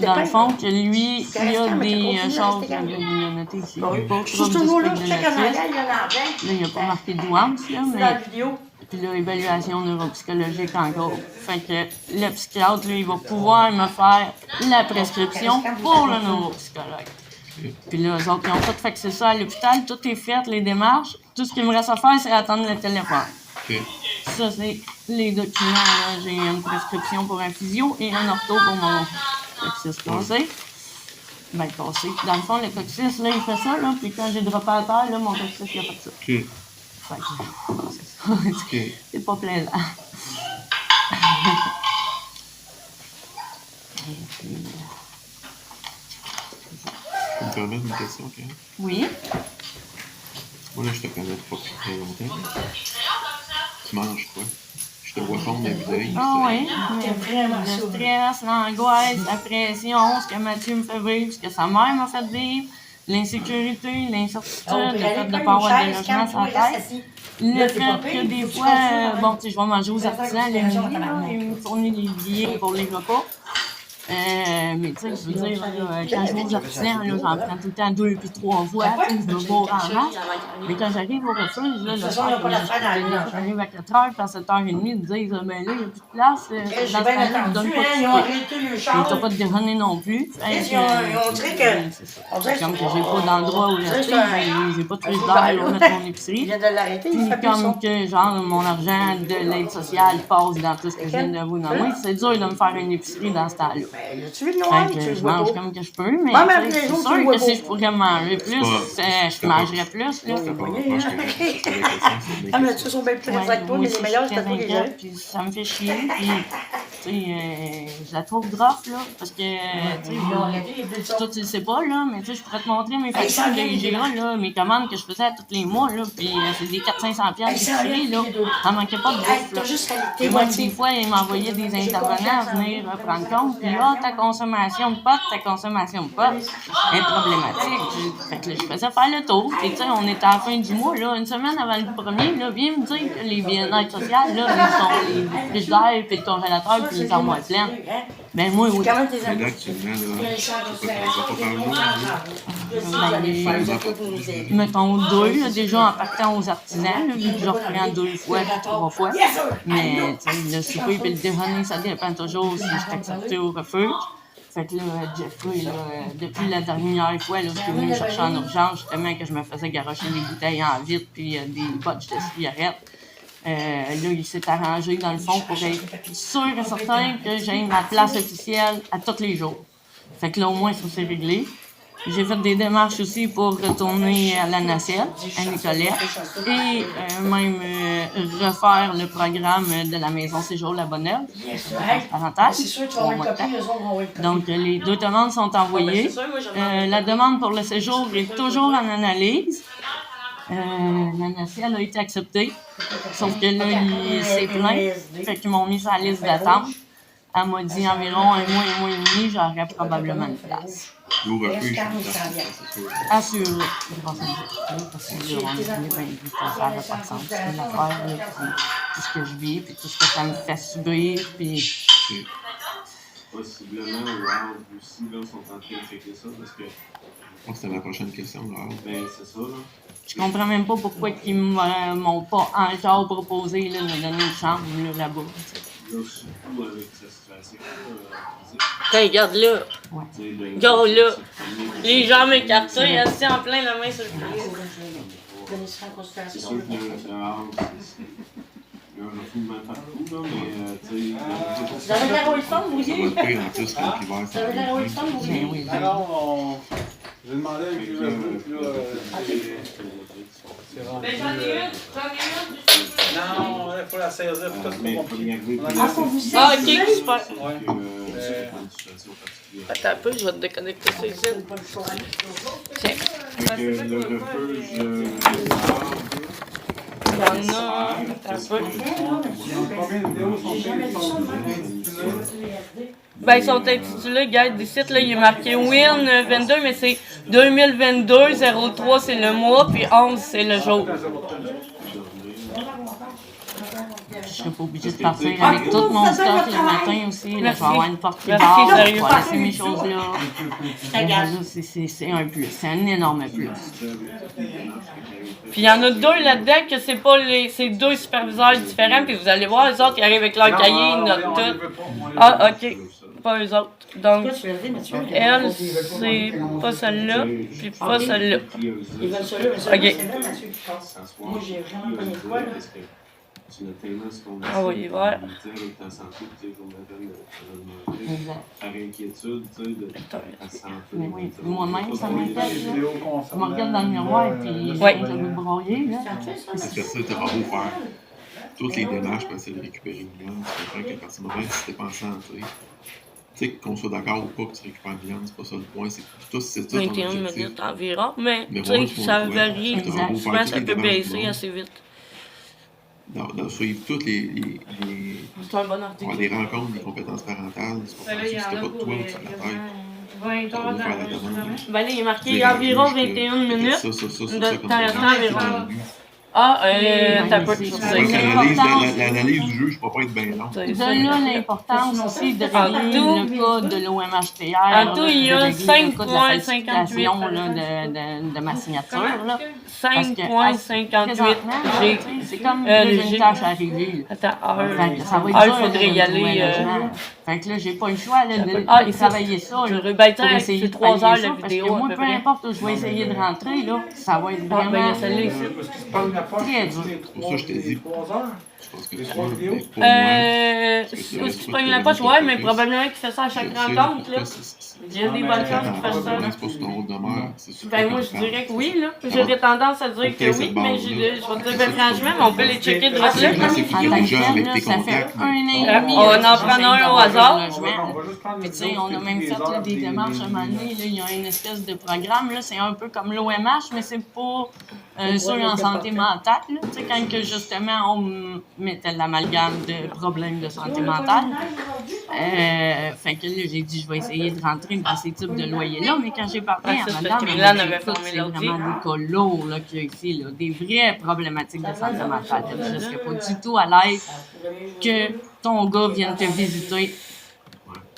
Dans le fond, que lui, il y a des choses, il y a noté ici, pas trop de spectre de l'autisme. Là, il n'y a pas marqué de douance, là, mais... Puis là, évaluation neuropsychologique encore. Fait que le psychiatre, là, il va pouvoir me faire la prescription pour le neuropsychologue. Puis là, eux autres, ils ont tout fait que c'est ça à l'hôpital, tout est fait, les démarches. Tout ce qu'il me reste à faire, c'est attendre le téléphone. OK. Ça, c'est les documents, là. J'ai une prescription pour un physio et un ortho pour mon coccyx cassé. Ben, cassé. Dans le fond, le coccyx, là, il fait ça, là, puis quand j'ai droppé à terre, là, mon coccyx, il a fait ça. OK. Fait que, non, c'est ça. OK. C'est pas plaisant. Tu peux me permettre une question, Karen? Oui. Moi, là, je te connais pas depuis très longtemps. Tu manges quoi? Je te vois fondre la bouteille. Ah oui. Le stress, l'angoisse, la pression, ce que Mathieu me fait vivre, ce que sa mère m'a fait vivre, l'insécurité, l'incertitude, le fait de ne pas avoir de logement sur la tête. Le fait que des fois, bon, tu sais, je vais manger aux artisans le midi, là, ils me fournissent des billets pour les repas. Mais tu sais, je veux dire, quand je vais aux artisans, là, j'en prends tout le temps 2 puis 3 fois, tu sais, je me bourre en masse. Mais quand j'arrive au refuge, là, j'arrive à 4h, puis à 7h30, ils me disent, ben là, il n'y a plus de place, dans ce temps-là, ils ne donnent pas de ticket. Puis t'as pas de déjeuner non plus. C'est comme que j'ai pas d'endroit où rester, j'ai pas de prise d'air pour mettre mon épicerie. Puis comme que, genre, mon argent de l'aide sociale passe dans tout ce que je viens de vous nommer, c'est dur de me faire une épicerie dans ce temps-là. Je mange comme que je peux, mais c'est sûr que si je pourrais manger plus, je mangerais plus. Là. Ah, mais tu sont bien plus avec toi, mais les meilleurs, c'est pas tous les gens. Puis ça me fait chier. Puis, tu sais, je la trouve rough, là, parce que, tu sais, toi, tu le sais pas, là, mais tu sais, je pourrais te montrer mes factures de IGA, là, mes commandes que je faisais tous les mois, là, puis c'est des 400-500$ d'épicerie, là. Ça manquait pas de bouffe, là. Puis moi, des fois, ils m'envoyaient des intervenants à venir prendre compte, puis là, ta consommation de pot est problématique. Fait que là, je faisais faire le tour, puis tu sais, on était à la fin du mois, là, une semaine avant le premier, là, viens me dire que les bien-être sociales, là, ils sont les frigidaires, puis le congélateur, puis les armoires pleines. Ben moi, oui. Mais là, actuellement, là, mettons 2, là, déjà en partant aux artisans, là, vu que je reprends 2 fois, 3 fois. Mais le souper et le déjeuner, ça dépend toujours si je suis acceptée au refuge. Fait que là, Jeffrey, là, depuis la dernière fois, là, je suis venu me chercher en urgence, justement, que je me faisais garrocher des bouteilles en vitre puis des botches de cigarettes. Là, il s'est arrangé, dans le fond, pour être sûr et certain que j'ai ma place officielle à tous les jours. Fait que là, au moins, ça s'est réglé. J'ai fait des démarches aussi pour retourner à la nacelle, à Nicolette, et même refaire le programme de la maison séjour La Bonne Heure, parental, pour mois de temps. Donc, les 2 demandes sont envoyées. La demande pour le séjour est toujours en analyse. La nacelle a été acceptée, sauf que là, il s'est plaint, fait qu'ils m'ont mis sur la liste d'attente. Elle m'a dit environ 1 mois et demi, j'aurais probablement une place. Au refuge, c'est sûr. Assuré. Parce que là, on est bien vu que ça repassant l'affaire, tout ce que je vis, puis tout ce que ça me fait subir, puis... Possiblement, au Havre aussi, là, sont en train de checker ça, parce que... C'était ma prochaine question, là. Ben, c'est ça, là. Je comprends même pas pourquoi ils m'ont pas encore proposé là, de me donner une chambre là-bas. Là, surtout avec cette situation Regarde là. Ouais. Regarde là. Les jambes écartées, assis en plein la main sur le pied. C'est sûr que le Havre, il y a un refoulement partout, là, mais tu sais... Vous avez de la Rolston, vous y En plus, Vous avez de la Rolston, vous y Oui. Alors, j'ai demandé à puis là, c'est rendu... J'en ai une. Non, il faut la saisir, puis tout, c'est pas compliqué. Ah, faut vous Ah, ok, super. Ouais. Attends un peu, je vais te déconnecter ça ici. Tiens. Le refuge... Il y en a un peu. Combien de vidéos sont faites? Ben, ils sont intitulés, guide des sites, là, il est marqué Win 22, mais c'est 2022, 03 c'est le mois, puis 11 c'est le jour. Je serais pas obligée de partir avec tout mon stock le matin aussi. Là, je vais avoir une porte qui barre, je vais laisser mes choses là. C'est un plus, c'est un énorme plus. Puis il y en a deux là-dedans que c'est pas c'est deux superviseurs différents, puis vous allez voir les autres qui arrivent avec leur cahier, ils notent tout. Ah, ok. Pas eux autres. Donc, elle, c'est pas celle-là, puis pas celle-là. Ils veulent celle-là, mais celle-là, Ok. c'est là, Mathieu, qui passe. Moi, j'ai vraiment pas de quoi, là. Ah oui, il est vert. Par inquiétude, tu sais, de ta santé. Mais oui, moi-même, ça m'inquiète. Je me regarde dans le miroir et puis je Ouais. vais le broyer. Là. Parce que ça, t'as pas beau faire toutes les démarches pour essayer de récupérer une viande. Tu comprends qu'à partir du moment où tu t'es pas en santé, tu sais, qu'on soit d'accord ou pas que tu récupères une viande, c'est pas ça le point. C'est tout, c'est ça ton 21 objectif. minutes environ, mais tu voilà, sais, ça varie. Exact. Souvent, ça peut baisser assez vite. De suivre toutes les C'est un bon article. les rencontres des compétences parentales, tu comprends si c'était pas de toi ou tu l'as fait. T'as beau faire la demande. Ben là, il est marqué environ 21 minutes. Ça, de comme temps à ça. temps environ. Ah, t'as pas de L'analyse du juge ne peut pas être bien longue. De là, l'importance aussi de régler En le cas de l'OMHPR. En tout, il y a de régler le cas de la 5,58. falsification, là, de ma signature. Là. Parce que, 5,58. présentement, J'ai. c'est comme j'ai une tâche à régler. Attends, Fait que ça va être il dur, faudrait y là, aller. trouver un logement. Fait que là, j'ai pas le choix là, de ici, travailler ça. je Là, rebêtais pour essayer c'est de 3 heures pallier la ça, parce vidéo. que à moi, peu peu près. importe où je vais essayer de rentrer, là, ça va être Ah, ben, il y vraiment a celle-là ici. très dur. C'est pour ça que je t'ai dit. 3 heures. Je pense que tu vois, mais pour moi, Si tu pognes la poche, ouais, mais probablement qu'il fait ça à chaque je sais, rencontre, là. c'est- Il y a des bonnes chances qu'il fasse ça. c'est pas sur ton rôle de mère, c'est sur Ben, moi, je dirais que oui, là. J'aurais tendance à dire que oui, mais je vais te dire, ben, franchement, on peut les checker de C'est là. là, c'est En qu'il y tant a que déjà tel, avec là, tes ça fait contacts. un an et demi. On là, en que prend un j'essaie au d'avoir hasard. un logement. Puis tu sais, on a même fait là, des démarches à un moment donné. Là, il y a une espèce de programme, là, c'est un peu comme l'OMH, mais c'est pas sûr en santé mentale. Là, tu sais, quand que, justement on mettait l'amalgame de problèmes de santé mentale. Fait que là, j'ai dit, je vais essayer de rentrer dans ces types de loyers-là, mais quand j'ai parlé à ça, c'est madame, parce que elle Milan m'a dit, avait écoute, formé c'est l'ordi. vraiment des cas lourds là, qu'il y a ici, là, des vraies problématiques de santé mentale. Je ne serais pas du tout à l'aise que ton gars vienne te visiter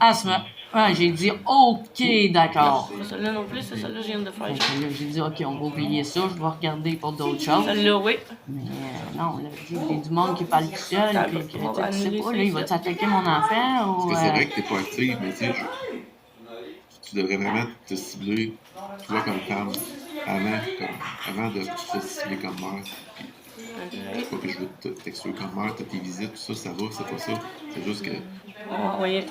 à ce moment. Ah, j'ai dit, OK, d'accord. Celle-là non plus, c'est celle-là que je viens de faire. Fait que là, j'ai dit, OK, on va oublier ça, je vais regarder pour d'autres choses. Celle-là, oui. Mais non, là, il y a du monde qui parle tout seul, puis que, tu sais pas, là, il va t'attaquer mon enfant ou... Parce que c'est vrai que t'es pas active, mais tu sais, tu devrais vraiment te cibler, toi comme femme, avant de te cibler comme mère. C'est pas que je veux t'exclure comme mère, t'as tes visites, tout ça, ça va, c'est pas ça. C'est juste que Oui.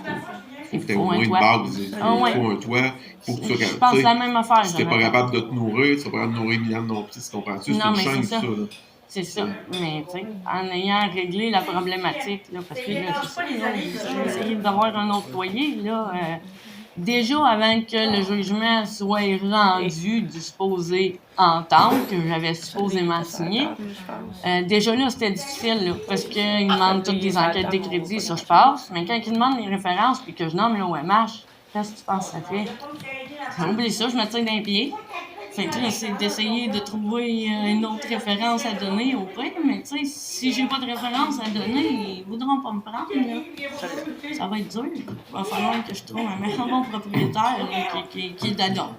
faut que t'aies faut au moins un une toit. base, il Ah ouais. faut un toit, faut que tu sois Je capable. pense tu sais, la même affaire. si t'es pas capable de te nourrir, tu seras pas capable de nourrir Milan non plus, tu comprends-tu? C'est Non, une mais chaîne, c'est tout ça. ça, là. C'est ça. Mais, tu sais, en ayant réglé la problématique, là, parce que là, c'est ça, là, j'ai essayé d'avoir un autre foyer, là. Déjà, avant que le jugement soit rendu, disposé entendre, que j'avais supposément signé, déjà là, c'était difficile, là, parce qu'il demande toutes les enquêtes de crédit, ça je passe, mais quand il demande les références puis que je nomme l'OMH, qu'est-ce que tu penses que ça fait? Oublie ça, je me tire d'un pied. Fait que là, c'est d'essayer de trouver une autre référence à donner au prix, mais tu sais, si j'ai pas de référence à donner, ils voudront pas me prendre, là. Ça va être dur. Il va falloir que je trouve un meilleur bon propriétaire là, qui est d'adon.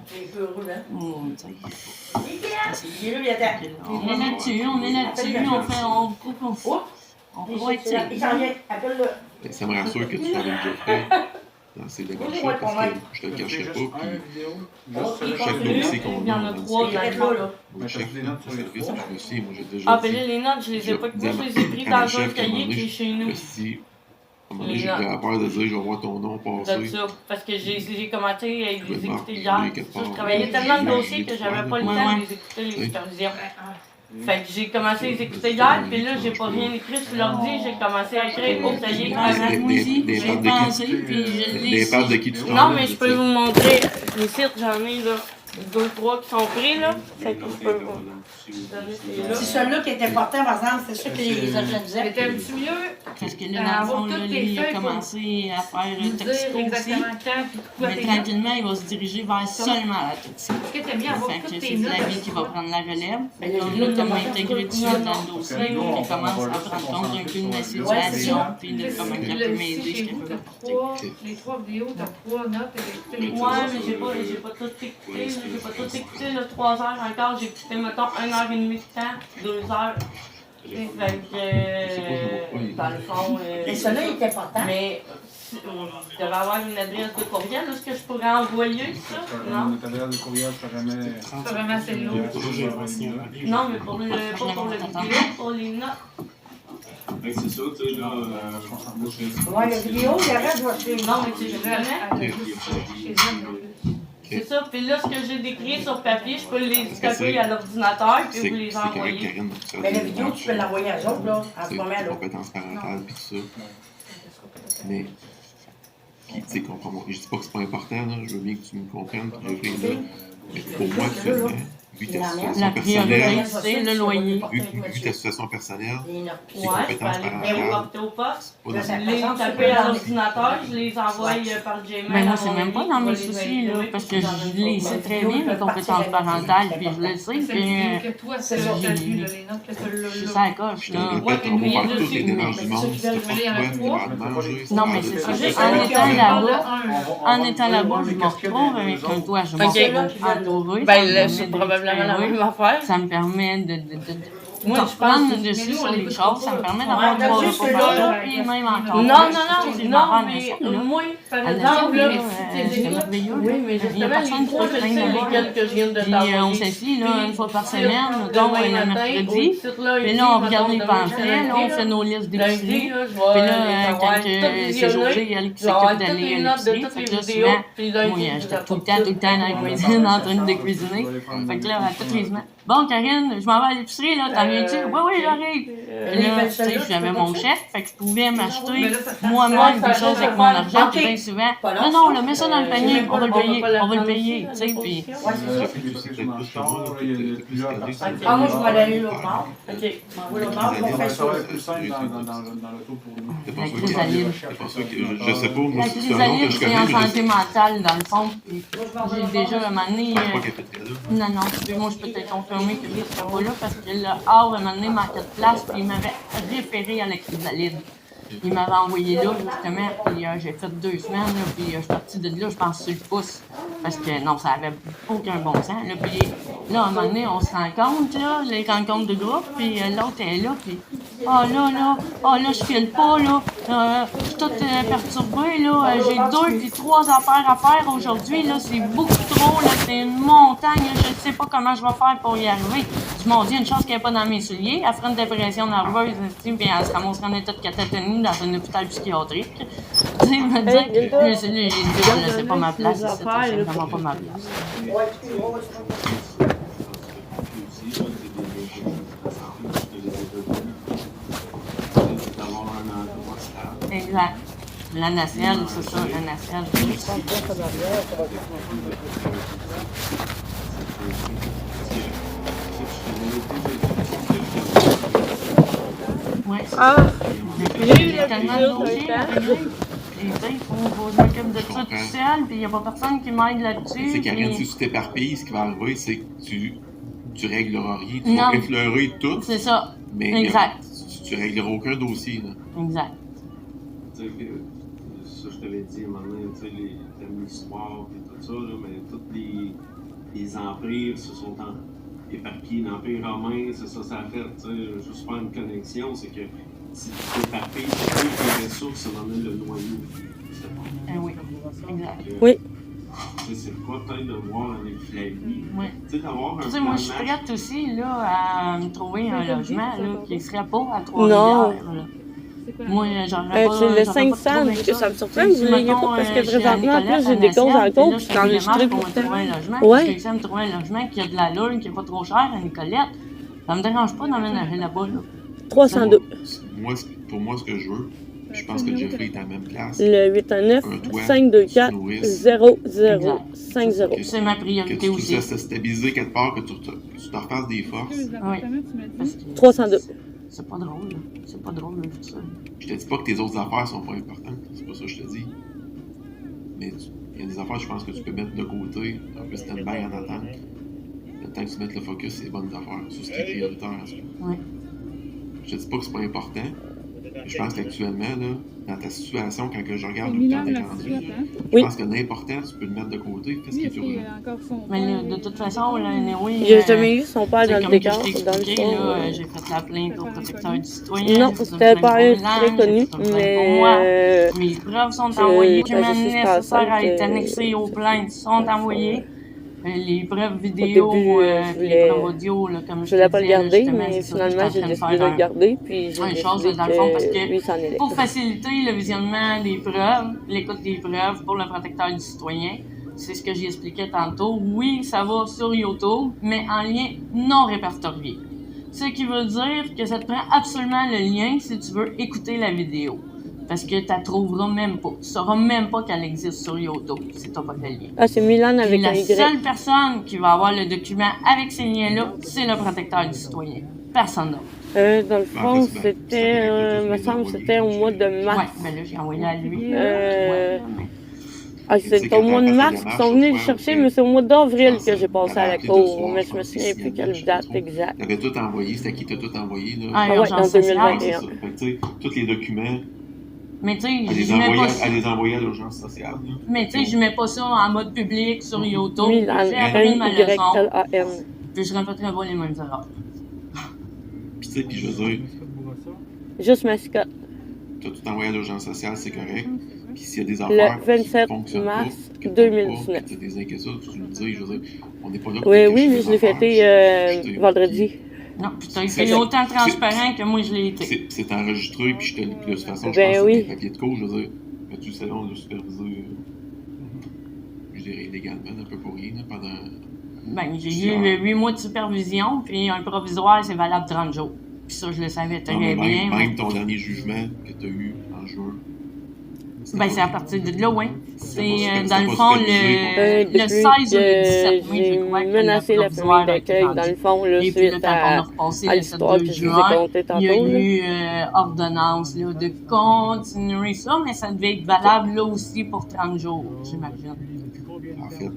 Il est là, il attend. On est là-dessus, on va être Il s'en vient, appelle-le. Ça me rassure que tu l'avais déjà fait dans ces démarches-là, parce que je te le cacherai pas, puis chaque dossier qu'on Il y en a 3 Il est là, là. chaque service, je me suis, moi j'ai déjà Ah, dit, ben là, les notes, je les ai pas. Moi, je les ai pris à mon dans un chef qu'à un moment cahier qui est donné, chez nous. si, à un moment donné, j'ai eu peur de dire, je vais voir ton nom De passer. ça, parce que j'ai commencé à les Je vais écouter marquer hier. quelque Ça, je part. travaillais tellement de dossiers que j'avais pas le temps Ouais. de les écouter, les supervisions. Fait que j'ai commencé à les écouter hier, puis là, j'ai pas rien écrit sur l'ordi, j'ai commencé à écrire au cahier Ah, avant. moi aussi, des j'ai pattes de pensé, qui- puis je l'ai Des pattes de ici. qui tu Non, parles, mais tu je peux sais. vous montrer les sites, j'en ai là. 2-3 qui sont pris, là. Fait que je peux C'est celui-là qui est important, par exemple, c'est sûr que les organisateurs. C'était un petit mieux. Parce que là, dans le fond, là, lui, il a commencé à faire un toxico aussi. Mais tranquillement, il va se diriger vers seulement la toxico. Fait que c'est Flavie qui va prendre la relève. Donc là, comme intégré tout de suite dans le dossier, il commence à prendre compte un peu de ma situation, puis de comment il peut m'aider, je peux. Les 3 vidéos, t'as 3 notes. Ouais, mais j'ai pas tout écouté. J'ai pas tout écouté, 3 heures encore. J'ai écouté, mettons, 1h30 de temps, 2 heures. Fait que, dans le fond... Et celui-là, il est important. Mais, je devais avoir une adresse de courriel. Est-ce que je pourrais envoyer ça? Non? Notre adresse de courriel, c'est vraiment assez lourd. Non, mais pas pour le vidéo, pour les notes. C'est ça, tu sais, là, Ouais, la vidéo, il y avait, je vais te Non, mais c'est vraiment... C'est ça, puis là, ce que j'ai décrit sur papier, je peux les taper à l'ordinateur et vous les envoyer. Mais la vidéo, tu peux l'envoyer à eux autres, là, en ce moment, là. Compétences parentales, puis tout ça. Mais, tu sais, comprends-moi. Je dis pas que c'est pas important, là. Je veux bien que tu me comprennes, puis je vais mais pour moi, actuellement, vu ta situation personnelle, c'est le loyer. Vu ta situation personnelle, tes Ouais, compétences je peux aller parentales, porter au poste. pas dans Je les taper à l'ordinateur, je les envoie par Gmail. Mais moi, c'est même pas dans mes soucis, là, parce que je les sais très bien, mes compétences parentales, puis je le sais que C'est ça, t'as vu, les notes que t'as je suis ça à coche, je te là. répète, on va faire tous les démarches du monde. Si t'as pas de quoi, tu vas manger. Non, mais c'est ça, juste en étant là-bas, je me retrouve avec un toit, je m'en retrouve. Ben là, c'est probablement la même affaire. Ça me permet de moi, je pense dessus sur les choses, ça me permet d'avoir du repas partout, puis même encore. Non, mais moi, par exemple, là, c'est merveilleux. Oui, mais justement, les fois, je sais lesquels que je viens de t'envoyer. On s'assit, là, une fois par semaine, donc le mercredi, puis là, on regarde les pamphlets, là, on fait nos listes d'épicerie, puis là, quand c'est Josée, elle qui s'occupe d'aller à l'épicerie, fait que là, souvent, moi, j'étais tout le temps dans la cuisine, en train de cuisiner, fait que là, à toutes les semaines, bon, Karine, je m'en vais à l'épicerie, là, t'en viens-tu? Oui, j'arrive. Puis là, tu sais, j'avais mon chèque, fait que je pouvais m'acheter moi-même des choses avec mon argent, puis bien souvent, non, là, mets ça dans le panier, on va le payer, tu sais, puis... Ah, moi, je vais aller l'autre bord. OK. Je vais l'autre bord, on fait ça. La chrysalide. Je sais pas, moi, La c'est un nom que chrysalide, je c'est connais, en mais santé mentale, dans le fond, puis j'ai déjà, à un moment donné... Non, moi, je peux te confirmer que lui, serait pas là, parce que le Havre, à un moment donné, manquait de place, puis il m'avait référé à la chrysalide. Il m'avait envoyé là, justement, puis j'ai fait 2 semaines, là, puis je suis partie de là, je pense, sur le pouce. Parce que non, ça avait aucun bon sens. Là, puis là, à un moment donné, on se rencontre, là, les rencontres de groupe, puis l'autre est là, puis là, je file pas, là, je suis toute perturbée, là, j'ai 2 puis 3 affaires à faire aujourd'hui, là, c'est beaucoup trop, là, c'est une montagne, là, je ne sais pas comment je vais faire pour y arriver. Je m'en dis, une chance qu'elle n'est pas dans mes souliers, elle ferait une dépression nerveuse, puis elle se ramasserait en état de catatonie dans un hôpital psychiatrique. Tu sais, me dire, j'ai dit, c'est pas ma place, c'est vraiment pas ma place. Exact. La nacelle, c'est ça, la nacelle. Ouais. Ah! Il y a tellement de dossiers. Il faut que je m'occupe de ça tout seul, puis il n'y a pas personne qui m'aide là-dessus. C'est Karine, si tu t'éparpilles, ce qui va arriver, c'est que tu régleras rien. Tu vas effleurer tout. C'est ça. Mais exact. Tu régleras aucun dossier. Là. Exact. Tu sais, ça, je te l'ai dit à un moment donné, tu sais, l'histoire et tout ça, là, mais toutes les empires se sont éparpillés. L'Empire romain, c'est ça a fait, tu sais, juste faire une connexion, c'est que si tu t'éparpilles, tu les ressources, ça donne le noyau. Oui, exact. Oui. C'est quoi peut-être de voir avec Flavie? Oui. Tu sais, d'avoir un. Tu sais, moi, je suis prête aussi là, à me trouver un logement là, qui ne serait pas à Trois-Rivières. Moi, j'aurais pas. C'est le 500, que ça me surprend, vous ne l'ayez pas, parce que présentement, en plus, j'ai des causes en cours, puis je suis enregistrée pour trouver un logement. Ouais. J'ai réussi à me trouver un logement qui a de l'allure, qui n'est pas trop cher à Nicolette. Ça me dérange pas d'emménager là-bas. Là. 302. Pour moi, ce que je veux, Je pense que Jeffrey est à la même place. Le 819-524-0050. C'est ma Que priorité tu aussi. puisses se stabiliser quelque part, que tu te refasses des forces. Oui. Parce que 302. c'est pas drôle, là. C'est pas drôle, là, tout ça. Je te dis pas que tes autres affaires sont pas importantes, c'est pas ça que je te dis. Mais il y a des affaires, je pense, que tu peux mettre de côté, un peu stand-by en attente. Le temps que tu mettes le focus sur les bonnes affaires, sur ce qui est prioritaire en soi. Oui. Je te dis pas que c'est pas important, mais je pense qu'actuellement, là, dans ta situation, quand que je regarde le temps des calendriers, je pense que l'important, tu peux le mettre de côté, fais ce qui est urgent. Mais là, de toute façon, là, anyway, J'ai jamais eu son père dans le comme décor, je t'ai dans le expliqué, fond. là, j'ai fait la plainte au protecteur du citoyen. Non, j'ai fait c'était une pas plainte un pour très Milan, connu, j'ai fait une plainte mais pour moi. Mes preuves sont envoyées. Les documents la justice nécessaires à être pensante, annexés aux plaintes sont envoyés. Les preuves Au vidéo, début, puis les preuves audio, là, comme je voulais pas le disais, garder, justement, mais c'est ça que finalement, je suis j'ai en train décidé de de faire le garder, puis j'ai une chose, décidé dans le fond, parce que que lui s'en allait. pour faciliter le visionnement des preuves, l'écoute des preuves pour le protecteur du citoyen, c'est ce que j'expliquais tantôt. Oui, ça va sur YouTube, mais en lien non répertorié. Ce qui veut dire que ça te prend absolument le lien si tu veux écouter la vidéo. Parce que tu la trouveras même pas. Tu sauras même pas qu'elle existe sur YouTube si tu n'as pas de lien. Ah, c'est Milan Puis avec la un Y. seule personne qui va avoir le document avec ces liens-là, c'est le protecteur du citoyen. Personne d'autre. Dans le fond, c'était, me semble, c'était au mois de Ouais, mars. ben là, j'ai envoyé à lui. C'est au mois de mars qu'ils sont venus le chercher, mais c'est au mois d'avril que j'ai passé à la cour. Mais je me souviens plus quelle date exacte. T'avais tout envoyé, c'était qui t'a tout envoyé, là? Ah, Ah ouais, en urgence sociale. 2021. Fait que, tu sais, tous les documents, Mais tu sais, à je mets pas les envoyer à l'urgence sociale. Là. mais tu sais, je mets pas ça en mode public sur YouTube. Milan, J'ai appris ma leçon. M-Y-L-A-N. Puis je répéterai pas les mêmes erreurs. Puis tu sais, puis je veux dire, Juste mascotte. t'as tout envoyé à l'urgence sociale, c'est correct. Puis s'il y a des Le affaires 27 qui fonctionnent mars pas, que 2019. t'as des inquiétudes, tu nous le dis, je veux dire, on n'est pas là pour Oui, te cacher mais des je l'ai affaires. fêté Puis, vendredi. Non, puis t'as été autant transparent que moi je l'ai été. C'est enregistré, puis je te le dis, de toute façon, je Ben pense que oui. c'est des papiers de cours, je veux dire, mais tu sais, on l'a supervisé, je dirais illégalement, un peu pour rien, là, pendant... Ben, j'ai eu 8 mois de supervision, puis un provisoire, c'est valable 30 jours. Puis ça, je le savais très Non, mais bien. même ton dernier jugement que tu as eu en juin. Ben, c'est à partir de là, oui. C'est, C'était dans le pas fond, supervisé, le 16 ou le 17 mai, je j'ai crois que menacé le la provisoire famille a été d'accueil, rendu. dans le fond, là, Et puis là, suite quand on a repassé à le 7 l'histoire que je vous ai juin, contée tantôt. il y a là. eu ordonnance là, de continuer ça, mais ça devait être valable là aussi pour 30 jours, j'imagine. En fait,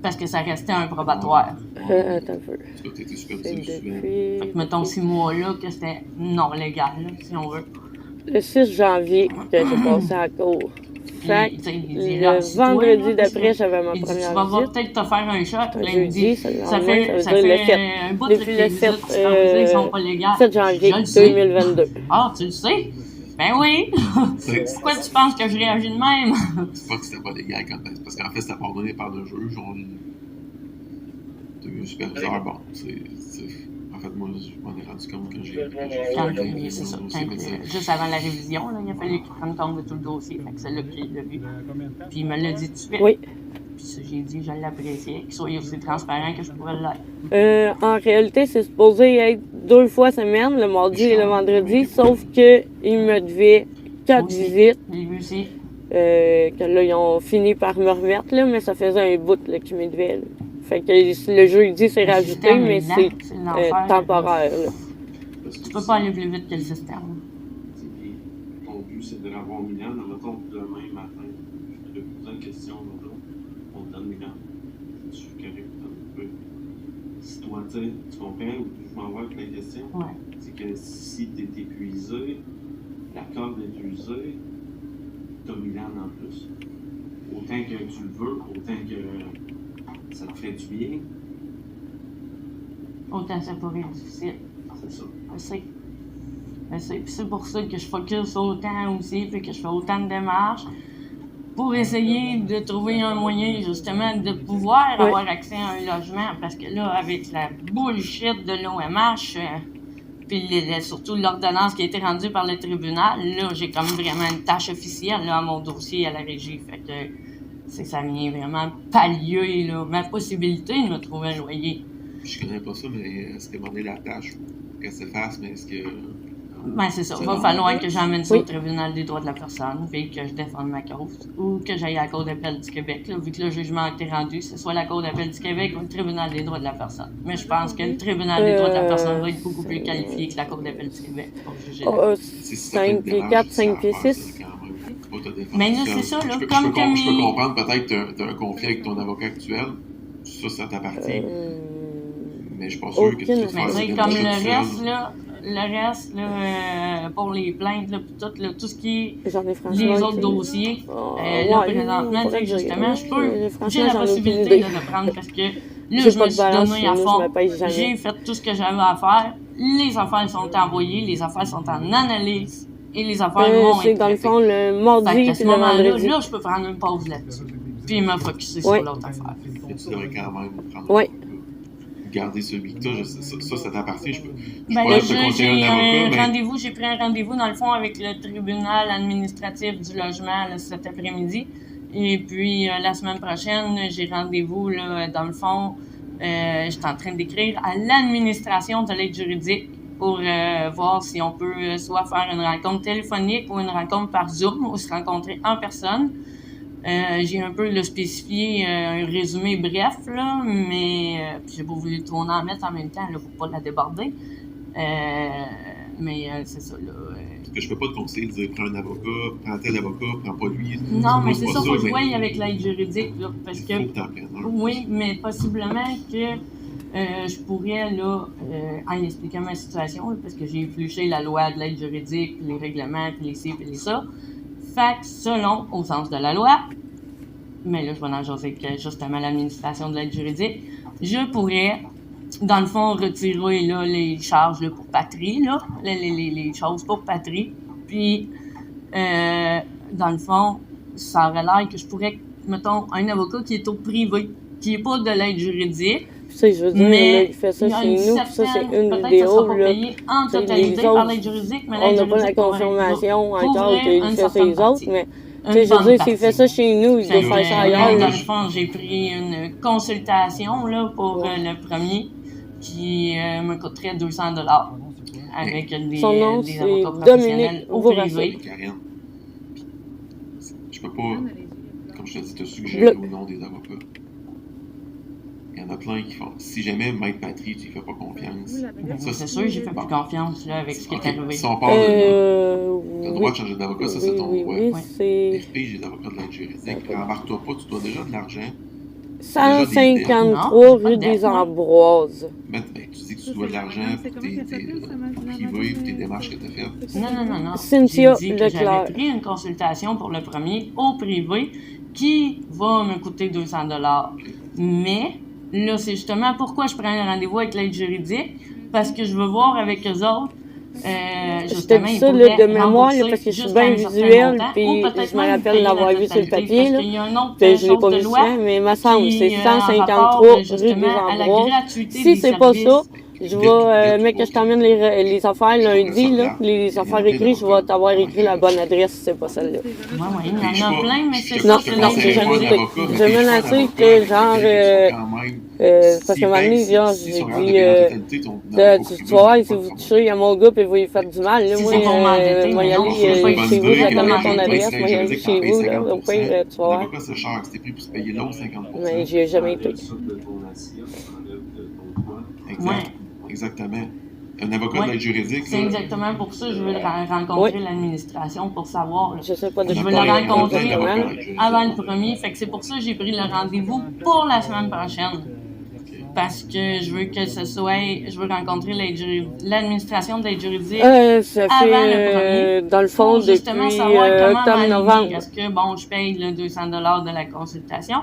Parce que ça restait un probatoire. Attends un peu. tu as été C'est supervisé souvent. depuis Fait que mettons 6 mois-là que c'était non légal, là, si on veut. le 6 janvier que j'ai passé à la cour. Fait Puis, que tu sais, il dit, là, le assis-toi, vendredi là, d'après, j'avais ma il dit, tu première vas visite. peut-être te faire un shot. Là, il me Jeudi, dit, ça, le ça lendemain, fait, ça veut dire le 7. un bout Depuis que le les 7, visites supervisées sont pas légales. 7 janvier Je le sais. 2022. Ah, tu le sais? Ben oui! Pourquoi tu penses que je réagis de même? C'est pas que c'était pas légal quand même. Parce qu'en fait, c'était pardonné par le juge. T'as eu un superviseur, bon, en fait, moi, je m'en ai rendu compte quand j'ai C'est ça. Juste avant la révision, là, il a fallu qu'il prenne compte de tout le dossier. Fait que c'est là qu'il l'a vu. Puis il me l'a dit tout de suite. Oui. Puis ça, j'ai dit, je l'appréciais, qu'il soit aussi transparent que je pouvais l'être. En réalité, c'est supposé être 2 fois semaine, le mardi et le vendredi, sauf que il me devait 4 Aussi. visites. Lui aussi. Que là, ils ont fini par me remettre, là, mais ça faisait un bout là, qu'ils me devaient. Là. Fait que le jeudi, c'est Le rajouté, système mais est lent, c'est c'est l'enfer. temporaire. Là. Tu peux pas aller plus vite que le système. Puis, ton but, c'est de l'avoir Milan. Mettons, demain matin, je te pose une question, on te donne Milan. Je suis correct, un peu. Si toi, tu comprends où je m'en vais avec la question? Ouais. C'est que si tu es épuisé, la corde est usée, tu as Milan en plus. Autant que tu le veux, autant que ça te fait du bien, Autant ça pourrait être difficile. c'est ça. Je sais. Je sais. Puis c'est pour ça que je focus autant aussi, puis que je fais autant de démarches pour essayer de trouver un moyen, justement, de pouvoir Ouais. avoir accès à un logement. Parce que là, avec la bullshit de l'OMH, puis surtout l'ordonnance qui a été rendue par le tribunal, là, j'ai comme vraiment une tâche officielle là, à mon dossier à la régie. Fait que ça vient vraiment pallier là, ma possibilité de me trouver un loyer. Je connais pas ça, mais est-ce que demander la tâche qu'elle s'efface, mais est-ce que Ben, c'est ça. Il va falloir que j'emmène ça au tribunal des droits de la personne, puis que je défende ma cause, ou que j'aille à la Cour d'appel du Québec, là, vu que le jugement a été rendu, que ce soit la Cour d'appel du Québec ou le tribunal des droits de la personne. Mais je pense que le tribunal des droits de la personne va être beaucoup plus qualifié que la Cour d'appel du Québec pour juger. 5 pieds 4, 5 pieds 6. Mais là, c'est ça, là, je peux comprendre, peut-être que tu as un conflit avec ton avocat actuel, ça t'appartient. Mais je suis pas sûr que tu mais comme le reste, là, pour les plaintes, là, tout ce qui est les autres dossiers, là, présentement, justement, j'ai la possibilité de prendre parce que là, je me suis donné à fond. J'ai fait tout ce que j'avais à faire. Les affaires sont envoyées, les affaires sont en analyse et les affaires vont être c'est dans le fond le mardi à ce moment-là, là, je peux prendre une pause là-dessus. Puis me focusser sur l'autre affaire. Et tu devrais quand même prendre garder celui que tu as, ça t'appartient. Ben là, j'ai pris un rendez-vous dans le fond avec le tribunal administratif du logement là, cet après-midi. Et puis la semaine prochaine, j'ai rendez-vous là, dans le fond. Je suis en train d'écrire à l'administration de l'aide juridique pour voir si on peut soit faire une rencontre téléphonique ou une rencontre par Zoom ou se rencontrer en personne. J'ai un peu spécifié un résumé bref, là, mais j'ai pas voulu trop en mettre en même temps là, pour pas la déborder. Mais c'est ça, là. Parce que je peux pas te conseiller de dire prends un avocat, prends tel avocat, prends pas lui. Non, mais c'est ça, faut que je voie avec l'aide juridique, là, parce que... Faut que t'en prennes, hein. Oui, mais possiblement que je pourrais, là, en expliquant ma situation, là, parce que j'ai épluché la loi de l'aide juridique, les règlements, puis les ci, puis les ça. Fait que selon, au sens de la loi, mais là, je vais en jaser avec justement l'administration de l'aide juridique, je pourrais, dans le fond, retirer là, les charges là, pour patrie, là, les choses pour patrie. Puis, dans le fond, ça aurait l'air que je pourrais, mettons, un avocat qui est au privé, qui n'est pas de l'aide juridique. Ça, je veux dire, mais il fait ça chez nous, ça, c'est une vidéo, là. En totalité par l'aide juridique, mais on n'a pas la confirmation encore qu'il fait ses autres, mais tu sais, je veux dire, s'il fait ça chez nous, il doit faire ça ailleurs. Dans le fond, j'ai pris une consultation là, pour le premier qui me coûterait 200 $ avec des avocats professionnels au privé. Je peux pas, comme je te dis, te suggérer au nom des avocats. Il y en a plein qui font. Si jamais Maître Patrie, tu ne fais pas confiance. C'est sûr que j'ai fait pas confiance là, avec ce qui est arrivé. Si on parle de tu as le droit de changer d'avocat, ça c'est ton droit. FPJ, les avocats de l'aide juridique. Embarque-toi pas, tu dois déjà de l'argent. 153 rue des Ambroises. Mais tu dis que tu dois de l'argent pour tes privés, pour tes démarches que tu as faites. Non. Cynthia j'ai dit que j'avais pris une consultation pour le premier au privé qui va me coûter 200 $. Mais là, c'est justement pourquoi je prends un rendez-vous avec l'aide juridique, parce que je veux voir avec eux autres. Justement, ça là, de mémoire, là, parce que je suis bien visuelle, puis je me rappelle l'avoir vu sur le papier, là, puis je l'ai pas vu souvent, mais il me semble c'est 153 rue des Ambroises. Si c'est pas ça, je vais, mec, que je t'emmène les affaires lundi, là, les affaires écrites, je vais t'avoir écrit la bonne adresse si c'est pas celle-là. Oui, il y en a plein, mais c'est non, ça. Non, j'ai jamais été. J'ai menacé que, genre, parce que maintenant, genre, j'ai dit, tu vas voir, si vous touchez à mon gars, puis vous lui faites du mal, là, moi, y aller chez vous, je vais t'amener ton adresse, moi, y aller chez vous, là, au pire, tu vas voir. Mais j'y ai jamais été. Exactement. Un avocat de l'aide juridique. C'est exactement pour ça que je veux rencontrer l'administration pour savoir. Je sais pas de je veux le rencontrer avant le premier. Fait que c'est pour ça que j'ai pris le rendez-vous pour la semaine prochaine. Parce que je veux que ce soit. Je veux rencontrer l'administration de l'aide juridique ça avant fait, le premier. Dans le fond, pour justement depuis savoir comment octobre-novembre. Est-ce que, bon, je paye le 200 $ de la consultation?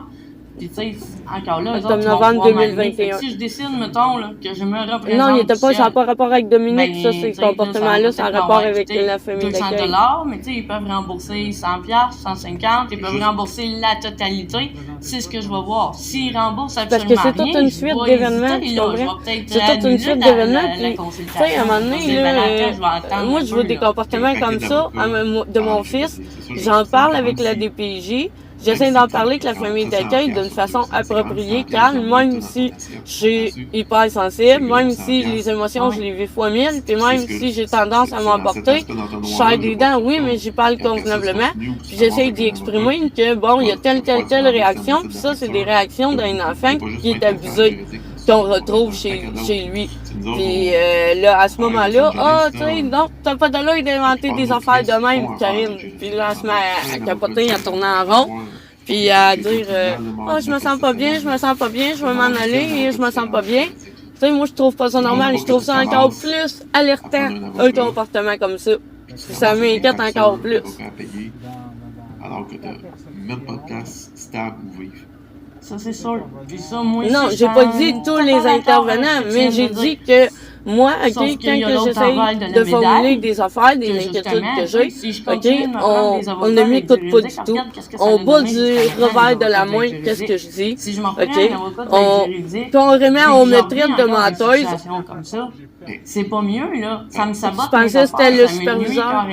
Puis, tu sais, encore là, octobre-novembre 2021. Si je décide, mettons, là, que je me représente. Non, il était pas, ça n'a pas rapport avec Dominique, ben, ça, ces comportements-là, ça a rapport avec la famille 200 d'accueil. $, mais tu sais, ils peuvent rembourser 100 $, 150, ils peuvent rembourser la totalité. C'est ce que je vais voir. S'ils remboursent absolument parce que c'est toute une suite d'événements, tu comprends? C'est toute une suite d'événements, puis, tu sais, à un moment donné, là, moi, je veux des comportements comme ça de mon fils. J'en parle avec la DPJ. j'essaie d'en parler avec la famille d'accueil d'une façon appropriée, calme, même si je suis hyper sensible, même si les émotions, je les vis fois 1000, puis même si j'ai tendance à m'emporter, je serre des dents, oui, mais j'y parle convenablement, puis j'essaie d'y exprimer que, bon, il y a telle réaction, puis ça, c'est des réactions d'un enfant qui est abusé, qu'on retrouve chez lui. Puis là, à ce moment-là, tu sais, non, t'as pas de l'œil d'inventer des affaires de même, Karine. Puis là, elle se met à capoter, à tourner en rond, puis à dire je me sens pas bien, je veux m'en aller, je me sens pas bien. Tu sais, moi, je trouve pas ça normal, je trouve ça encore plus alertant, un comportement comme ça. Puis ça m'inquiète encore plus. Alors que t'as même pas de place stable où vivre. Ça, c'est sûr. Puis ça, moi, non, j'ai pas dit tous les intervenants, mais j'ai dit que moi, OK, quand j'essaye de formuler des affaires, des inquiétudes que j'ai, OK, on ne m'écoute pas du tout. On bat du revers de la main, qu'est-ce que je dis, OK, carrément, on me traite de menteuse. C'est pas mieux, là. Ça me sabote. Je pensais que c'était le superviseur.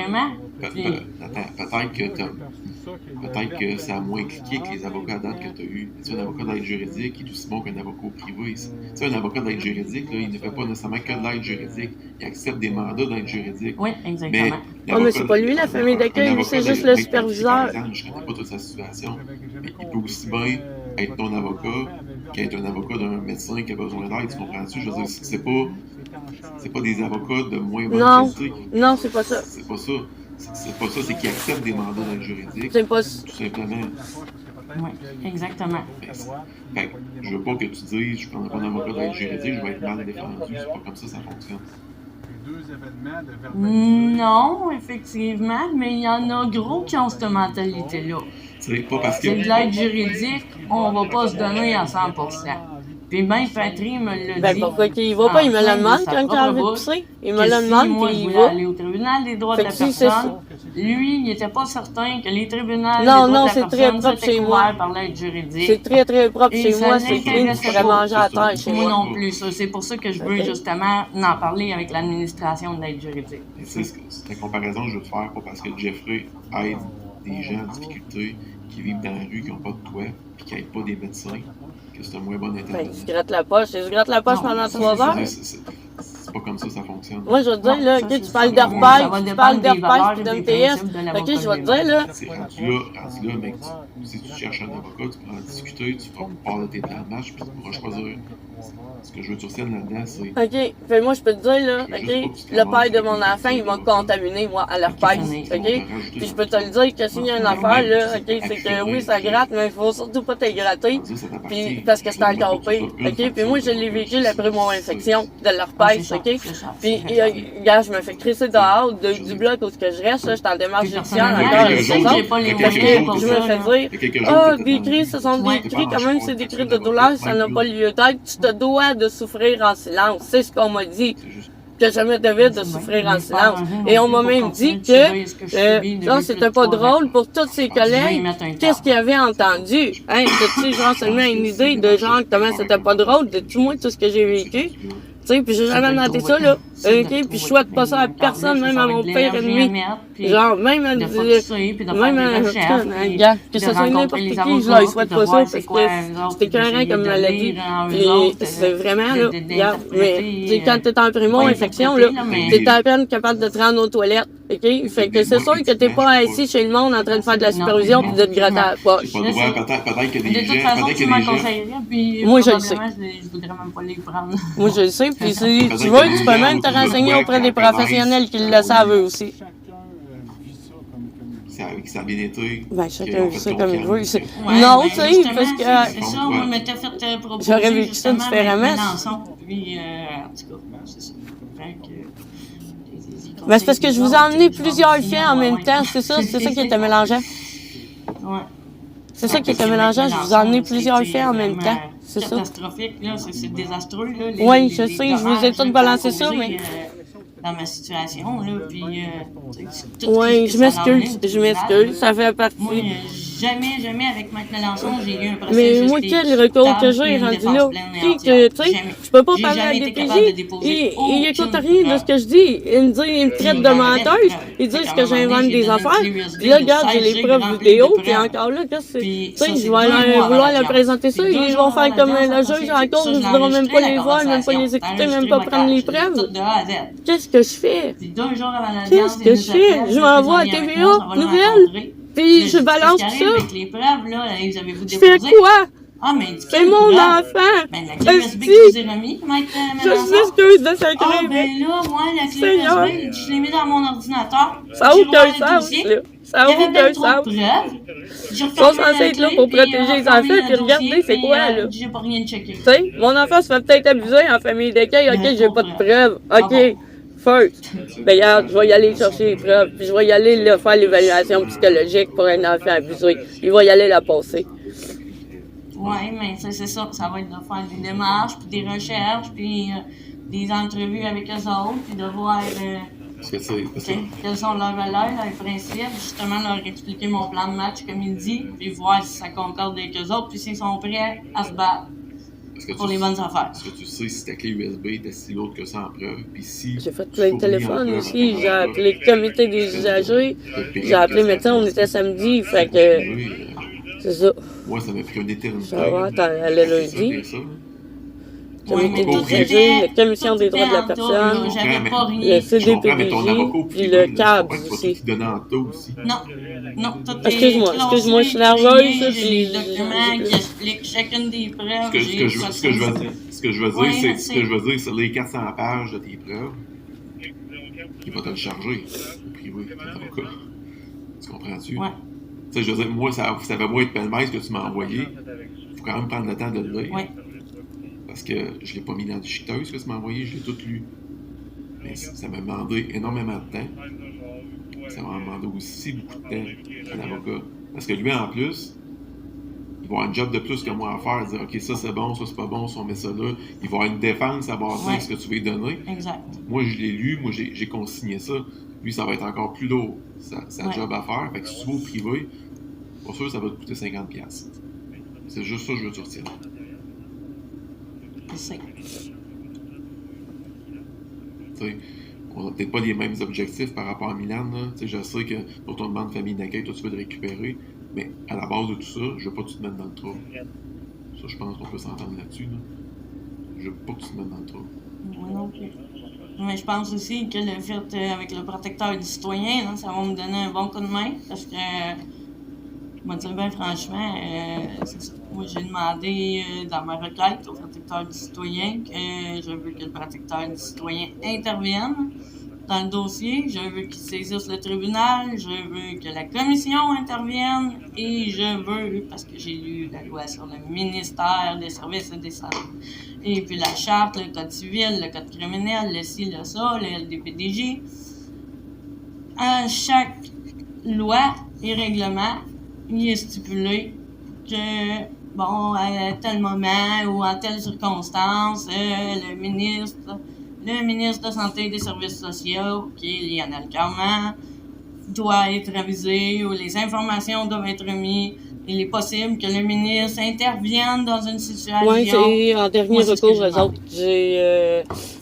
Peut-être que ça a moins cliqué que les avocats d'aide que tu as eu. Un avocat d'aide juridique est aussi bon qu'un avocat privé. Un avocat d'aide juridique, là, il ne fait pas nécessairement que de l'aide juridique. Il accepte des mandats d'aide juridique. Oui, exactement. Mais c'est pas lui la famille d'accueil, lui c'est juste le superviseur. Je ne connais pas toute sa situation, mais il peut aussi bien être ton avocat qu'être un avocat d'un médecin qui a besoin d'aide. Tu comprends-tu? Je veux dire, c'est pas des avocats de moins bonne qualité. Non, c'est pas ça. C'est pas ça. C'est pas ça, c'est qu'ils acceptent des mandats dans le juridique. C'est pas tout simplement. Oui, exactement. Fait que je veux pas que tu dises, je prendrai pas d'avocat dans le juridique, je vais être mal défendu. C'est pas comme ça fonctionne. Non, effectivement, mais il y en a gros qui ont cette mentalité-là. C'est pas parce que. C'est de l'aide juridique, on va pas se donner à 100%. Puis même Patrick me l'a dit. Pourquoi qu'il y va pas? Il me le demande quand il a envie de pousser. Il me le demande, puis il va. Aller au tribunal des droits de la personne. Lui, il n'était pas certain que les tribunaux des droits de la personne, c'est très propre chez moi. Par l'aide juridique. C'est très, très propre chez moi. C'est clean, tu pourrais manger à terre chez moi. Moi non plus. C'est pour ça que je veux justement en parler avec l'administration de l'aide juridique. C'est la comparaison que je veux te faire, pas parce que Jeffrey aide des gens en difficulté qui vivent dans la rue, qui n'ont pas de toit, puis qui n'aident pas des médecins. Que c'est un moins bon intervenant. Tu grattes la poche. Tu grattes la poche pendant 3 heures. C'est pas comme ça fonctionne. Moi, je veux te dire, là, tu parles d'Arpaille, tu parles d'Arpaille puis d'MTS. OK, je vais te dire, là. C'est rendu là, mec, si tu cherches un avocat, tu pourras en discuter, tu pourras parler de tes plans de match, puis tu pourras choisir. Ce que je veux que tu retiennes là-dedans, c'est. OK, fait moi, je peux te dire, là, OK, le père de mon enfant, il m'a contaminé, moi, à l'Arpaille. OK? Puis je peux te le dire que s'il y a une affaire, là, OK, c'est que oui, ça gratte, mais il faut surtout pas te gratter. Puis parce que c'est encore pire. OK? Puis moi, je l'ai vécu après mon infection de l'Arpaille. OK? Puis, gars, je me fais crisser dehors du bloc où je reste, là, je suis en démarche judiciaire encore avec ça. Parce que je me fais dire, des cris, ce sont des cris, quand même, c'est des cris de douleur, ça n'a pas lieu d'être. Tu te dois de souffrir en silence. C'est ce qu'on m'a dit. Que jamais devais de souffrir en silence. Et on m'a même dit que là, c'était pas drôle pour tous ses collègues. Qu'est-ce qu'ils avaient entendu? Hein, t'as-tu genre seulement une idée de genre comment c'était pas drôle de tout moi, tout ce que j'ai vécu? Tu sais, puis j'ai jamais demandé ça, là. OK? Puis je souhaite pas ça à personne, même à mon pire ennemi. Genre, même à gars, que ce soit n'importe qui, je leur souhaite pas ça, parce que c'est écœurant comme maladie. Puis c'est vraiment, là, regarde, mais quand t'es en primo-infection, là, t'es à peine capable de te rendre aux toilettes. OK? Fait que c'est sûr que t'es pas assis chez le monde en train de faire de la supervision pis de te gratter à la poche. De toute façon, tu m'en conseillerais, puis moi, je le sais. Je voudrais même pas les prendre. Moi, je le sais, puis si tu veux, tu peux même te renseigner auprès des professionnels qui le savent eux aussi. Ça a bien été. Ben, chacun vit ça comme il veut. Non, tu sais, parce que. C'est ça, moi, mais t'as fait proposer. J'aurais vécu ça différemment. Puis, en tout cas, c'est ça. Ben, c'est parce que je vous ai emmené plusieurs faits en même temps, c'est ça qui était mélangeant. Ouais. C'est ça qui était mélangeant, je vous ai emmené plusieurs faits en même temps, c'est ça. Catastrophique, là, c'est désastreux, là. Oui, je sais, je vous ai tout balancé ça, mais. Dans ma situation, là, puis. Oui, je m'excuse, ça fait partie. Moi, jamais avec Maître Melançon, j'ai eu un procès mais moi, quel recours que j'ai rendu là? Tu sais, je peux pas parler à la DPJ. Il écoute rien de ce que je dis. Il me traite de menteuse. Ils disent que j'invente des affaires. Puis là, regarde, j'ai les preuves vidéo. Puis encore là, qu'est-ce que c'est? Tu sais, je vais vouloir leur présenter ça. Ils vont faire comme le juge encore. Ils ne voudront même pas les voir, même pas les écouter, même pas prendre les preuves. Qu'est-ce que je fais? Qu'est-ce que je fais? Je m'envoie à TVA, nouvelle. Puis je balance tout ça. Je fais quoi? Ah, mais c'est mon enfant! Ben, la clé USB que vous avez remis, Maître Melançon. Je m'excuse de cette clé. Ah, ben là, moi, la clé USB, je l'ai mis dans mon ordinateur. Ça n'a aucun sens, là. Ça n'a aucun sens. Ils sont censés être là pour protéger les enfants, puis regardez, c'est quoi, là? J'ai pas rien checké. Tu sais, mon enfant se fait peut-être abuser en famille d'accueil. OK, j'ai pas de preuves. OK. First. Ben, regarde, je vais y aller chercher les preuves, puis je vais y aller là, faire l'évaluation psychologique pour un enfant abusé. Il va y aller la passer. Oui, mais c'est ça. Ça va être de faire des démarches, puis des recherches, puis des entrevues avec eux autres, puis de voir quelles sont leurs valeurs, leurs principes, justement leur expliquer mon plan de match comme il dit, puis voir si ça concorde avec eux autres, puis s'ils sont prêts à se battre. Pour les bonnes affaires. Est-ce que tu sais si ta clé USB était si lourde que ça en preuve? Puis si j'ai fait plein de téléphones aussi. J'ai appelé le comité des usagers. J'ai appelé le médecin, on était samedi. Fait que. C'est ça. Moi, ça m'a pris un éternité. Ça va, elle est lundi. Le comité des usagers, la commission des droits de la personne, le CDPJ, puis le CAB aussi. Non, excuse-moi, je suis nerveuse. J'ai des documents qui expliquent chacune des preuves. Ce que je veux dire, c'est les 400 pages de tes preuves. Il va te le charger, au privé, ton avocat. Tu comprends-tu? Ouais. Tu sais, je veux dire, moi, ça va moins être pêle-mêle que tu m'as envoyé. Il faut quand même prendre le temps de le lire. Ouais. Parce que je ne l'ai pas mis dans la déchiqueteuse que tu m'as envoyé, je l'ai tout lu. Mais ça m'a demandé énormément de temps. Ça m'a demandé aussi beaucoup de temps à l'avocat. Parce que lui, en plus, il va avoir un job de plus que moi à faire. Dire, OK, ça c'est bon, ça c'est pas bon, si on met ça là. Il va avoir une défense à base de ce que tu veux lui donner. Exact. Moi, je l'ai lu, moi, j'ai consigné ça. Lui, ça va être encore plus lourd, sa job à faire. Fait que si tu vas au privé, pas sûr, ça va te coûter 50$. C'est juste ça que je veux te retirer. On n'a peut-être pas les mêmes objectifs par rapport à Milan. Je sais que pour ton demande de famille d'accueil, toi tu veux le récupérer, mais à la base de tout ça, je veux pas que tu te mettes dans le trouble. Ça, je pense qu'on peut s'entendre là-dessus. Là. Je veux pas que tu te mettes dans le trouble. Moi non plus. Mais je pense aussi que le fait avec le protecteur du citoyen, là, ça va me donner un bon coup de main parce que, je vais te dire bien franchement, c'est ça. Moi, j'ai demandé dans ma requête au protecteur du citoyen que je veux que le protecteur du citoyen intervienne dans le dossier. Je veux qu'il saisisse le tribunal. Je veux que la commission intervienne. Et je veux, parce que j'ai lu la loi sur le ministère des services et des santé, et puis la charte, le code civil, le code criminel, le ci, le ça, le LDPDJ. À chaque loi et règlement, il est stipulé que, bon, à tel moment ou en telle circonstance, le ministre de Santé et des Services sociaux, qui est Lionel Carman, doit être avisé ou les informations doivent être remises. Il est possible que le ministre intervienne dans une situation. Oui, c'est en dernier recours, eux autres.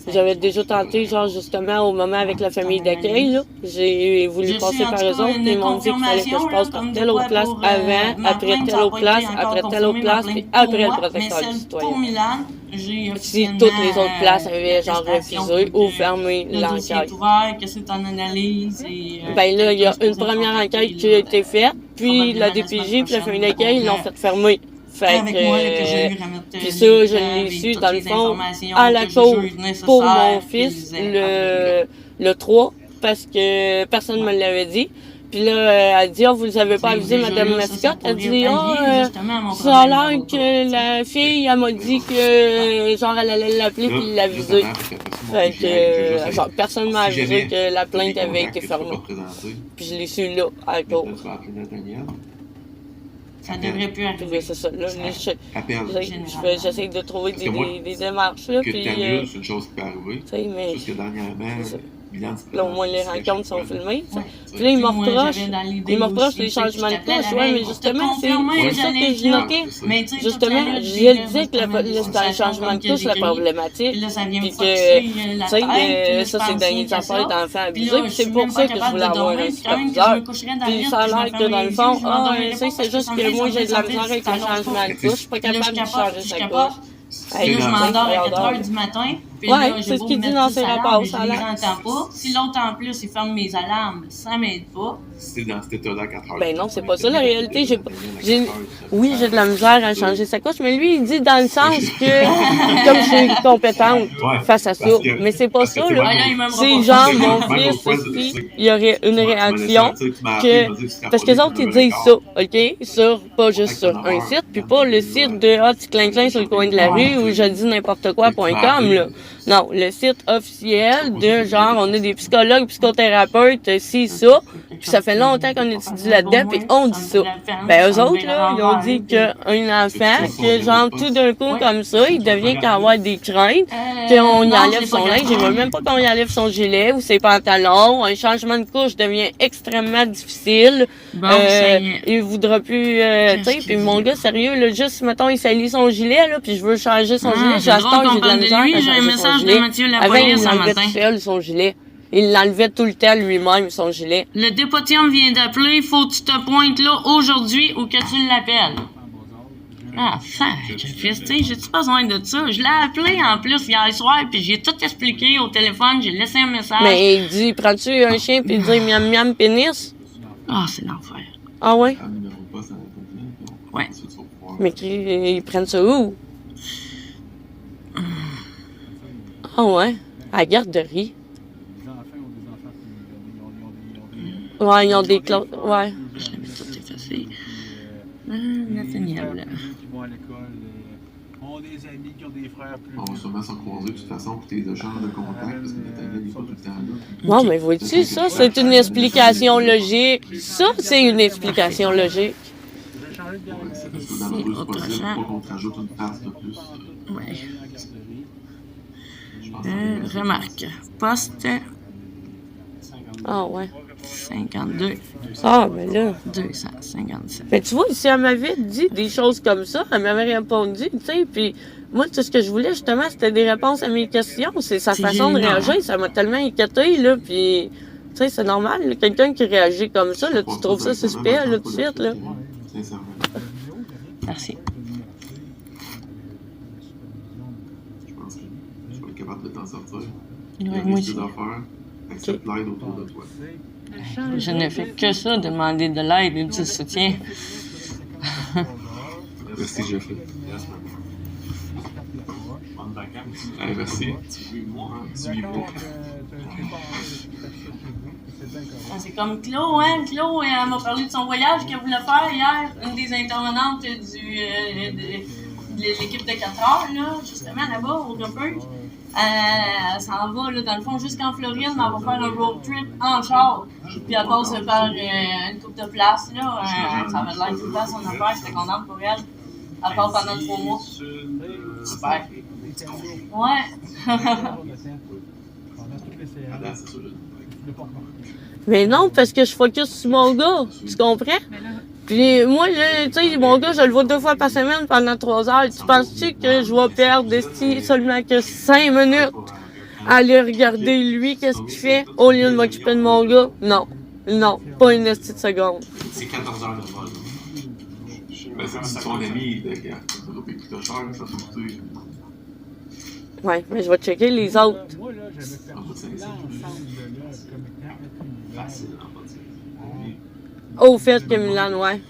J'avais déjà tenté, genre, justement, au moment avec la famille d'accueil, là. J'ai voulu passer par eux autres, ils m'ont dit qu'il fallait que je passe par telle autre place avant, après telle autre place, après telle autre place, puis après le protecteur du citoyen. Pour Milan, j'ai si toutes les autres places avaient, genre, refusé ou fermé l'enquête. Le dossier est ouvert, que c'est en analyse et... Ben là, il y a une première enquête qui a été faite, puis la DPJ, puis la famille d'accueil, ils l'ont fait fermer. Fait que, puis ça, je l'ai su, dans le fond, à la cour pour mon fils, le 3, parce que personne ne me l'avait dit. Puis là, elle dit, vous ne les avez pas avisé, Madame Mascotte. Elle dit, ça a l'air que la fille, elle m'a dit que, genre, elle allait l'appeler puis l'aviser. Fait que, genre, personne ne m'a avisé que la plainte avait été fermée. Puis je l'ai su là, à la cour. Ça devrait plus arriver. C'est ça. Là, j'essaie de trouver des démarches. Là, que puis, t'annules, c'est une chose qui peut arriver. Mais... Parce que dernièrement, Là, au moins, les rencontres sont filmées. Puis là, il me reproche les changements de couche. Ouais, mais justement, c'est ça que j'ai noté. Justement, je disais que le changement de couche, c'est problématique. Puis que, tu sais, ça, c'est dans les affaires d'enfants abusés. Puis c'est pour ça que je voulais avoir un superviseur. Puis ça a l'air que, dans le fond, c'est juste que moi, j'ai de la misère avec le changement de couche. Je suis pas capable de changer sa couche. Puis là, je m'endors à 4 h du matin. Puis ouais, là, c'est ce qu'il dit dans ses rapports. Je les entends pas. Si l'autre, en plus, il ferme mes alarmes, ça m'aide pas. C'est dans cet état-là à 4 h. Ben non, c'est pas ça la réalité. Oui, j'ai de la misère à changer sa couche, mais lui, il dit dans le sens que, comme je suis compétente face à ça. Mais c'est pas ça, là. C'est genre, mon fils, il y aurait une réaction que. Parce que les autres, ils disent ça, OK? Sur, pas juste sur un site, puis pas le site de petit clin-clin sur le coin de la rue où je dis n'importe quoi.com, là. Non, le site officiel de genre, on a des psychologues, psychothérapeutes, si, ça. Puis ça fait longtemps qu'on étudie là-dedans, puis on dit ça. Ben, eux autres, là, ils ont dit qu'un enfant, que genre, tout d'un coup, comme ça, il devient qu'avoir des craintes, qu'on y enlève son linge, je veux même pas qu'on y enlève son gilet ou ses pantalons, un changement de couche devient extrêmement difficile. Il voudra plus, tu sais, puis mon gars, sérieux, là, juste, mettons, il salit son gilet, là, puis je veux changer son gilet, j'ai de la misère à changer son gilet. Avant, il l'enlevait tout seul, son gilet. Il l'enlevait tout le temps lui-même, son gilet. Le dépotium vient d'appeler. Faut que tu te pointes là aujourd'hui ou que tu l'appelles. Ah, fils, tu sais, j'ai-tu besoin de ça? Je l'ai appelé en plus hier soir, puis j'ai tout expliqué au téléphone, j'ai laissé un message. Mais il dit, prends-tu un chien, puis il dit miam miam pénis? Ah, c'est l'enfer. Ah ouais? Ouais. Mais ils prennent ça où? Ah ouais? À la garderie. Ouais, ils ont des clauses. Ouais. Je l'avais tout effacé. Nathaniel. Qui vont à l'école, ont des amis qui ont des frères plus. On va sûrement s'en croiser de toute façon pour tes échanges de contacts parce que Nathaniel n'est pas tout le temps là. Non, mais vois-tu, ça, c'est une explication logique. Ça, c'est une explication logique. C'est parce que dans le plus possible, pas qu'on te rajoute une passe de plus. Ouais. Remarque. Poste. Ah ouais. 52. Ah, mais là. 257. Mais tu vois, si elle m'avait dit des choses comme ça, elle m'avait répondu, tu sais, puis moi, tout ce que je voulais, justement, c'était des réponses à mes questions. C'est sa façon de réagir, ça m'a tellement inquiété, là, puis, tu sais, c'est normal, là, quelqu'un qui réagit comme ça, là, tu trouves ça suspect, là, tout de suite, là. Merci. Je pense que je vais être capable de t'en sortir. Moi aussi. Accepte l'aide autour de toi. Je ne fais que ça, demander de l'aide et du soutien. Merci, Jeffrey. Allez, merci. Suis-moi. C'est comme Claude, hein? Claude, elle m'a parlé de son voyage qu'elle voulait faire hier. Une des intervenantes de l'équipe de 4 heures, là, justement là-bas, au Repeuil. Elle s'en va, là, dans le fond, jusqu'en Floride, mais elle va faire un road trip en char. Puis elle passe par une couple de places, là. Ça avait l'air tout le temps son affaire, j'étais contente pour elle. Elle part pendant 3 mois. Super. Ouais. Mais non, parce que je focus sur mon gars, tu comprends? Puis moi, tu sais, mon gars, je le vois 2 fois par semaine pendant 3 heures. Tu penses-tu que je vais perdre seulement que 5 minutes à aller regarder lui, qu'est-ce qu'il fait, au lieu de m'occuper de mon gars? Non. Non, pas une petite seconde. C'est 14 heures de vol. Ben, c'est ton ami, il t'a cher, ça peut coûter. Ouais, mais je vais checker les autres. Au fait que Milan, ouais.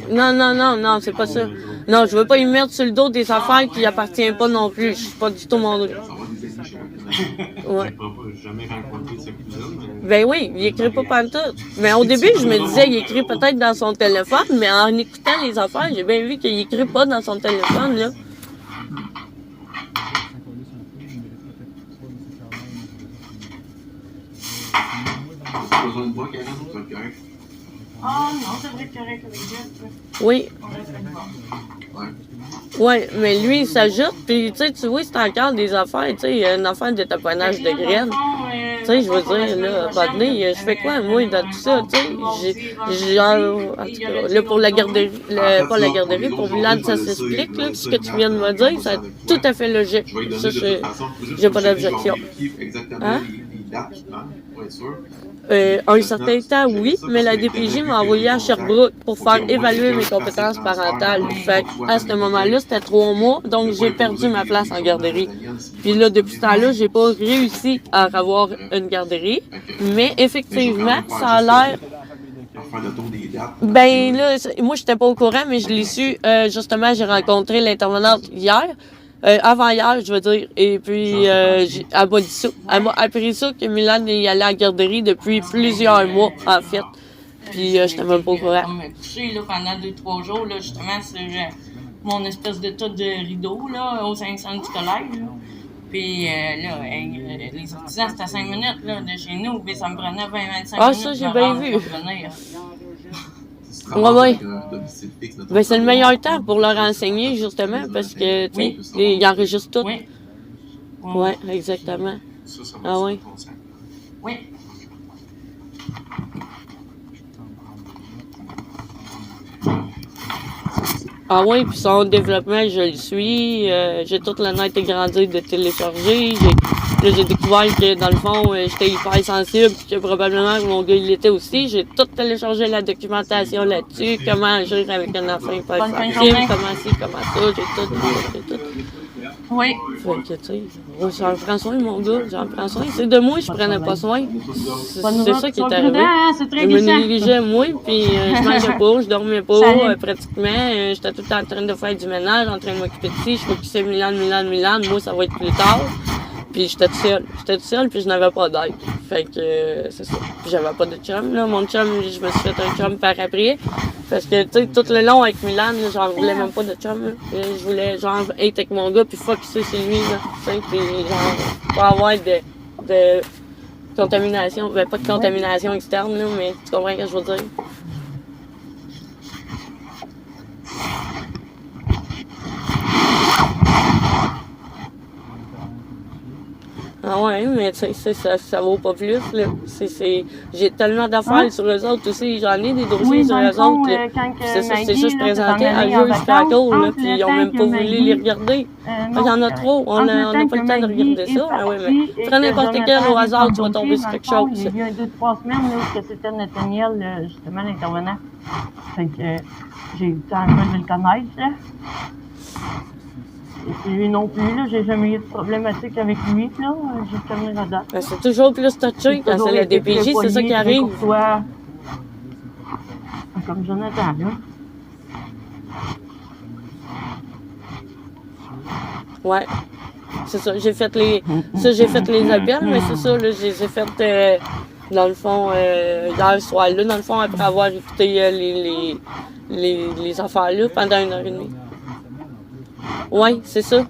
Non, c'est pas ça. Non, je veux pas y mettre sur le dos des affaires qui appartiennent pas non plus. Je suis pas du tout mon dos. Ouais. Ben oui, il écrit pas pantoute. Mais au début, je me disais, il écrit peut-être dans son téléphone, mais en écoutant les affaires, j'ai bien vu qu'il écrit pas dans son téléphone, là. T'as besoin de bois, Karen, ou pas correct? Ah non, ça devrait être correct avec Jeff. Oui. Oui, mais lui, il s'ajoute, puis tu vois, c'est encore des affaires, tu sais, une affaire de taponnage de graines. Tu sais, je veux dire, là, je fais quoi, moi, dans tout ça, tu sais, genre, en tout cas, là, pour la garderie, pas la garderie, pour Milan, ça s'explique, là, ce que tu viens de me dire, c'est tout à fait logique. Ça, j'ai pas d'objection. Hein? Un certain temps, oui, mais la DPJ m'a envoyé à Sherbrooke pour faire évaluer mes compétences parentales. Fait à ce moment-là, c'était 3 mois, donc j'ai perdu ma place en garderie. Puis là, depuis ce temps-là, j'ai pas réussi à avoir une garderie, mais effectivement, ça a l'air... Ben là, moi, j'étais pas au courant, mais je l'ai su. Justement, j'ai rencontré l'intervenante hier. Avant-hier, je veux dire. Et puis, elle m'a dit ça. Elle m'a appris ça que Milan est allé à la garderie depuis plusieurs mois, en fait. Puis, je n'étais même pas au courant. Je me coucher là, pendant 2-3 jours, là, justement, sur mon espèce de tas de rideaux là, au 500 du collège. Là. Puis, là, les artisans, c'était à 5 minutes là, de chez nous. Puis, ça me prenait 20-25 minutes. Ah, ça, j'ai bien vu. Oui. Ben, c'est le meilleur temps pour leur enseigner, justement, parce que, tu sais, ils enregistrent tout. Oui. Oui, exactement. Ah oui. Oui. Ah oui, puis son développement, je le suis. J'ai toute la net grandi de télécharger. J'ai découvert que, dans le fond, j'étais hyper sensible, que probablement que mon gars, il l'était aussi. J'ai tout téléchargé la documentation là-dessus, comment agir avec un enfant hyper sensible, comment ci, comment ça, j'ai tout. Oui. Fait que, tu sais, j'en prends soin, mon gars, j'en prends soin. C'est de moi, je prenais pas soin. C'est ça qui est arrivé. Je me négligeais, moi, puis je mangeais pas, je dormais pas, pratiquement. J'étais tout le temps en train de faire du ménage, en train de m'occuper de ci. Je m'occupais Milan. Moi, ça va être plus tard. Puis j'étais toute seule, puis je n'avais pas d'aide. Fait que c'est ça. Puis j'avais pas de chum, là. Mon chum, je me suis fait un chum par après. Parce que, tu sais, tout le long avec Milan, j'en voulais même pas de chum, là. Je voulais, genre, être avec mon gars, puis focusser sur lui, là. Tu sais, puis genre, pas avoir de contamination. Ben, pas de contamination externe, là, mais tu comprends ce que je veux dire? Ah ouais, mais tu sais, ça vaut pas plus, là. J'ai tellement d'affaires sur eux autres aussi. J'en ai des dossiers sur eux autres, là. C'est ça, je présentais à juge Franco, là, puis ils ont même pas voulu les regarder. Il y en a trop, on n'a pas le temps de regarder ça. Ah ouais, mais prends n'importe quel au hasard, tu vas tomber sur quelque chose. Il y a 2-3 semaines, là, que c'était Nathaniel, justement, l'intervenant. Fait que j'ai eu le temps de le connaître, là. Et puis lui non plus, là, j'ai jamais eu de problématique avec lui, là, jusqu'à venir à date. Ben, c'est toujours plus touché quand c'est la DPJ, c'est ça qui arrive. Comme Jonathan, là. Ouais. C'est ça, j'ai fait les appels, mais c'est ça, là, j'ai fait, dans le fond, hier soir, là, dans le fond, après avoir écouté les affaires-là pendant 1h30. Oui, c'est ça.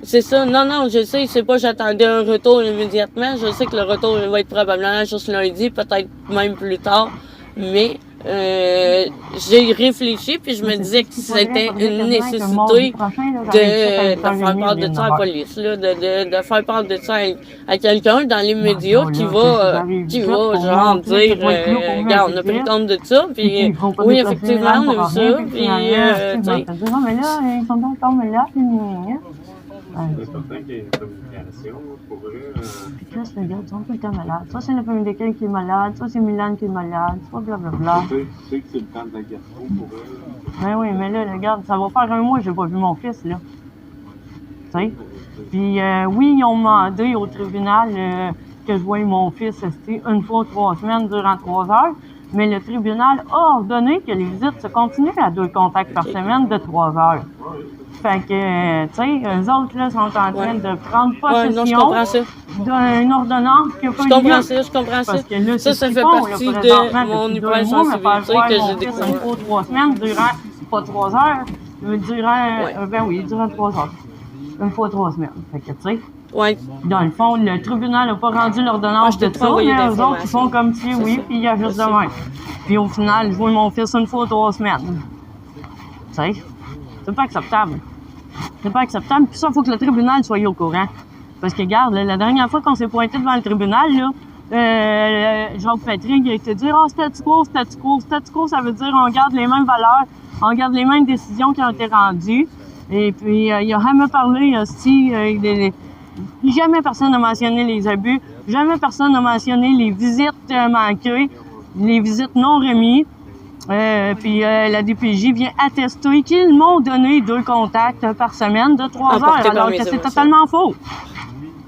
C'est ça. Non, je sais, c'est pas j'attendais un retour immédiatement. Je sais que le retour va être probablement juste lundi, peut-être même plus tard. Mais j'ai réfléchi puis je me disais que c'était une nécessité de faire part de ça à la police, là, de faire part de ça à quelqu'un dans les médias qui va genre dire regarde, on a pris compte de ça, puis oui, effectivement, on a vu ça, puis tu sais. Mais là, ils sont encore là, puis c'est certain qu'il y a une communication pour eux. Puis là, c'est le gars, ils sont tout le temps malades. Soit c'est la famille de quelqu'un qui est malade, soit c'est Milan qui est malade, soit blablabla. Tu sais que c'est le temps de la garde pour eux. Ben oui, mais là, regarde, ça va faire 1 mois que j'ai pas vu mon fils, là. Tu sais? Puis oui, ils ont demandé au tribunal que je voie mon fils une fois 3 semaines durant 3 heures. Mais le tribunal a ordonné que les visites se continuent à 2 contacts par semaine de 3 heures. Fait que, tu sais, eux autres, là, sont en train de prendre possession d'une ordonnance qui a pas eu lieu. Je comprends ça. Parce que là, ça fait partie de mon hypersensibilité que j'ai découvert. Une fois 3 semaines durant, pas 3 heures, mais durant 3 heures. Une fois 3 semaines. Fait que, tu sais. Ouais. Dans le fond, le tribunal n'a pas rendu l'ordonnance de ça, mais eux autres, ils font comme si oui, puis il y a juste de même. Puis au final, je vois mon fils une fois 3 semaines. Tu sais? C'est pas acceptable. C'est pas acceptable. Puis ça, il faut que le tribunal soit au courant. Parce que, regarde, la dernière fois qu'on s'est pointé devant le tribunal, là, Jacques Patrick a été dire « Ah, statu quo, statu quo. » Statu quo, ça veut dire on garde les mêmes valeurs, on garde les mêmes décisions qui ont été rendues. Et puis, il a jamais parlé aussi... jamais personne n'a mentionné les abus. Jamais personne n'a mentionné les visites manquées, les visites non remises. Puis la DPJ vient attester qu'ils m'ont donné 2 contacts par semaine de 3 heures, alors que c'est totalement faux.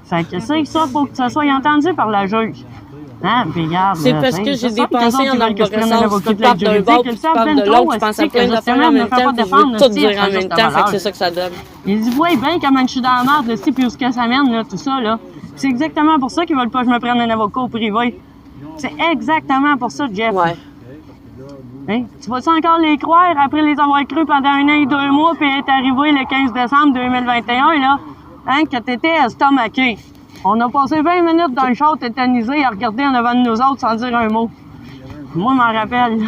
Fait que ça, faut que ça soit entendu par la juge. Hein? Puis regarde, c'est parce que j'ai dépensé en arborescence qui partent d'un bord, qui partent de l'autre, qui pensent à plein d'affaires en même temps, puis je veux tout dire en même temps, fait que c'est ça que ça donne. Il dit, ouais, bien comment je suis dans la merde, puis où ce que ça mène, là, tout ça, là. C'est exactement pour ça qu'ils veulent pas que je me prenne un avocat au privé. C'est exactement pour ça, Jeff. Ouais. Hein? Tu vas-tu encore les croire après les avoir cru pendant 1 an et 2 mois, puis être arrivé le 15 décembre 2021, là, hein, que t'étais estomaqué? On a passé 20 minutes dans le char tétanisé à regarder en avant de nous autres sans dire un mot. Moi, je m'en rappelle.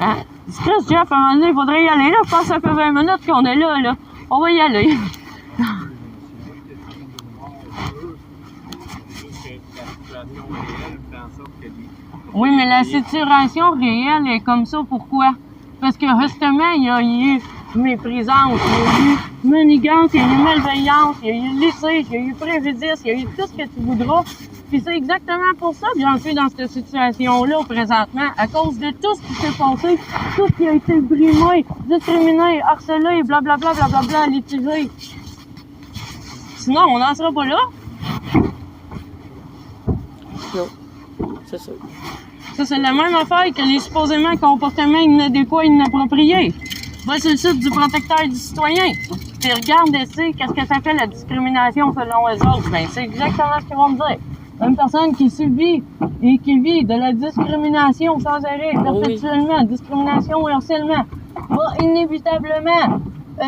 Hein? Chris, Jeff, à un moment donné, il faudrait y aller, là. Je pense que ça fait 20 minutes qu'on est là, là. On va y aller. Oui, mais la situation réelle est comme ça. Pourquoi? Parce que justement, il y a eu méprisance, il y a eu manigance, il y a eu malveillance, il y a eu litige, il y a eu préjudice, il y a eu tout ce que tu voudras. Puis c'est exactement pour ça que j'en suis dans cette situation-là présentement, à cause de tout ce qui s'est passé, tout ce qui a été brimé, discriminé, harcelé, blablabla, blablabla, litigé. Sinon, on n'en sera pas là. Non, c'est ça. Ça, c'est la même affaire que les supposément comportements inadéquats, inappropriés. Va sur le site du protecteur du citoyen. Puis regarde ici, qu'est-ce que ça fait la discrimination selon eux autres. Ben, c'est exactement ce qu'ils vont me dire. Une personne qui subit et qui vit de la discrimination sans arrêt, perpétuellement, discrimination et harcèlement, va inévitablement, à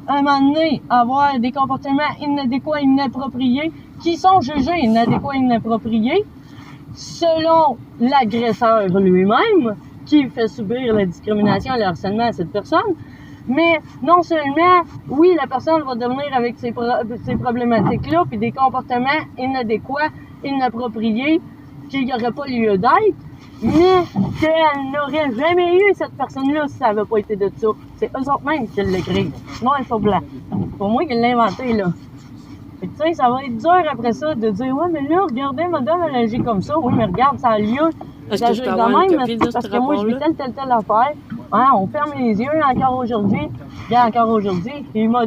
un moment donné, avoir des comportements inadéquats, inappropriés, qui sont jugés inadéquats, inappropriés, selon l'agresseur lui-même, qui fait subir la discrimination et le harcèlement à cette personne. Mais non seulement, oui, la personne va devenir avec ces problématiques-là, puis des comportements inadéquats, inappropriés, qu'il n'y aurait pas lieu d'être, mais qu'elle n'aurait jamais eu cette personne-là si ça n'avait pas été de ça. C'est eux autres mêmes qui l'écrivent, noir sur blanc. C'est pas moi qui l'ai inventé, là. Fait que, tu sais, ça va être dur après ça de dire, ouais, mais là, regardez, madame, elle agit comme ça. Oui, mais regarde, ça a lieu. Est-ce que je peux avoir une copie de parce que moi, je vis telle affaire. Hein, on ferme les yeux encore aujourd'hui. Bien, encore aujourd'hui. Il m'a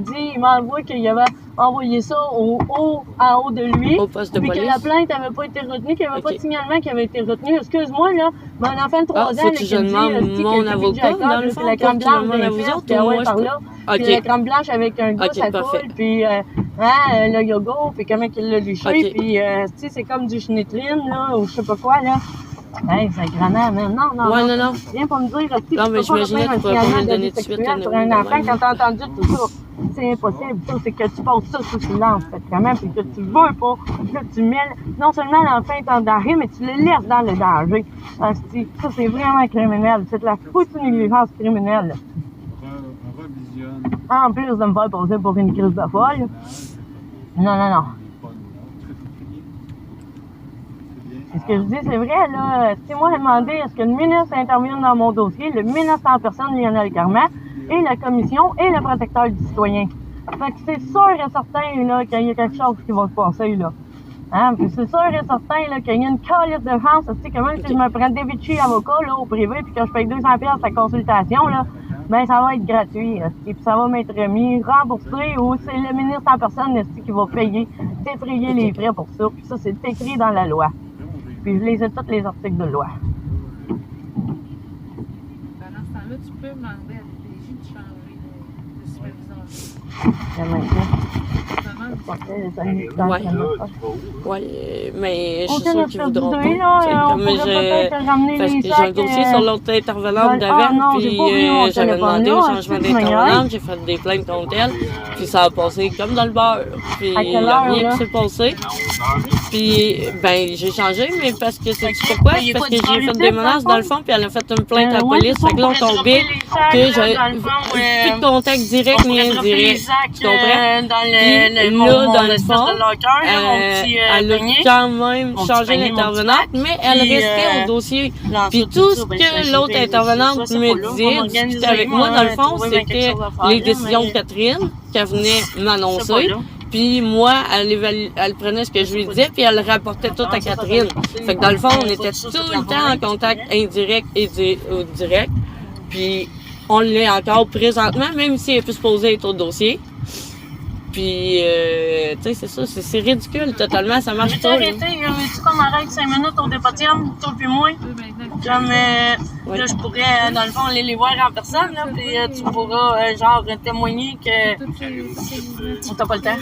avoué qu'il avait envoyé ça en haut de lui. Au poste de puis police. Que la plainte n'avait pas été retenue, qu'il n'y avait pas de signalement qui avait été retenu. Excuse-moi, là, mais un enfant de 3 ans, faut que je demande mon avocat, dans le fond, la crème blanche à vous autres, ou moi, par là. Puis la crème blanche avec un goût, ça coule, puis le yoga, puis comment il l'a luché, puis tu sais, c'est comme du schnittline, là, ou je sais pas quoi, là. Hey, c'est grenade, mais non. Ouais, non. Viens pas me dire aussi non, mais j'imaginais que tu pourrais pas me donner de suite sur un enfant quand t'as entendu tout ça. C'est impossible. Ça, c'est que tu passes ça sous silence, vraiment, puis que tu veux pas, que tu mêles. Non seulement l'enfant est en danger, mais tu le laisses dans le danger. Ça, c'est vraiment criminel. C'est de la foutue négligence criminelle. En plus de me faire passer pour une crise de folle. Non. Ce que je dis, c'est vrai, là. Si moi, j'ai demandé est-ce que le ministre intervienne dans mon dossier, le ministre en personne, Lionel Carman, et la commission, et le protecteur du citoyen. Fait que c'est sûr et certain, là, qu'il y a quelque chose qui va se passer, là. Hein? Puis c'est sûr et certain, là, qu'il y a une calice de chance, tu sais, que même si je me prends David avocat, là, au privé, puis que je paye 200$ sa consultation, là, ben, ça va être gratuit, et puis ça va m'être remis, remboursé, ou c'est le ministre en personne, qui va payer, défrayer les frais pour ça. Puis ça, c'est écrit dans la loi. Puis je les ai tous les articles de loi. Dans ce temps-là, tu peux demander à l'DPJ de changer de superviseur. Oui, mais je suis sûre sûre qu'ils voudront pas. Comme parce que j'ai un dossier sur l'autre intervenante d'avant, puis j'avais demandé au changement d'intervenante, j'ai fait des plaintes contre elle, puis ça a passé comme dans le beurre. Puis il n'y a rien qui s'est passé. puis ben j'ai changé, mais parce que c'est pourquoi? Parce que j'ai fait des menaces dans le fond, puis elle a fait une plainte à la police. Fait que là, on tombait que j'avais plus de contact direct ni indirect. Tu comprends? Puis là, dans le fond, elle a quand même changé l'intervenante, mais elle restait au dossier. Puis tout ce que l'autre intervenante me disait, discutait avec moi, dans le fond, c'était les décisions de Catherine qu'elle venait m'annoncer. Puis moi, elle prenait ce que je lui disais, puis elle le rapportait tout à Catherine. Fait que dans le fond, on était tout le temps en contact indirect et direct. Puis on l'est encore présentement, même si elle est plus supposée être au dossier. Puis, tu sais, c'est ça, c'est ridicule totalement, ça marche pas. Arrêté, tu comme arrête 5 minutes au dépatium, toi puis moi. Comme, là, je pourrais, dans le fond, aller les voir en personne, là, puis tu pourras, genre, témoigner que t'as pas le temps.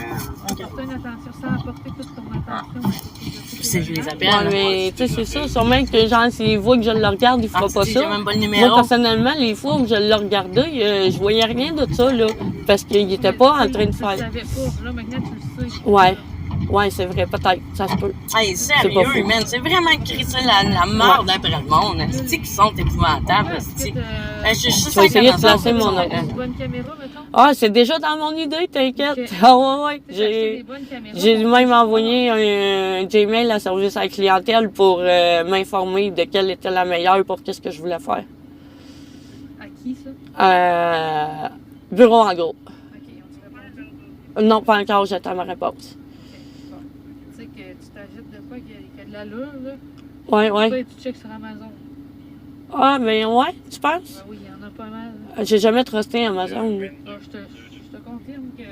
Okay. Si je les appelle. Ouais, mais tu sais, c'est ça, sûrement que, genre, s'il voit que je le regarde, il fera pas ça. Même pas le numéro. Moi, personnellement, les fois où je le regardais, je voyais rien de ça, là, parce qu'il était pas en train de faire. Là, maintenant, tu le sais. Ouais, c'est vrai, peut-être, ça se peut. Hey, sérieux, man, c'est vraiment crisser la mort d'après le monde. C'est qui sont épouvantables, c'est. Je vais essayer de placer mon nom. Une bonne caméra, mettons? Ah, c'est déjà dans mon idée, t'inquiète. Okay. Ah ouais. J'ai même envoyé un Gmail à service à la clientèle pour m'informer de quelle était la meilleure pour qu'est-ce que je voulais faire. À qui, ça? Bureau en gros. OK, on dirait pas. Non, pas encore, j'attends ma réponse. OK, bon. Tu sais que tu t'ajoutes de quoi qu'il y a de l'allure, là? Ouais. Toi, tu checkes sur Amazon. Ah, ben ouais, tu penses? Ben oui, il y en a pas mal. J'ai jamais trusté Amazon. Ah, je te confirme que...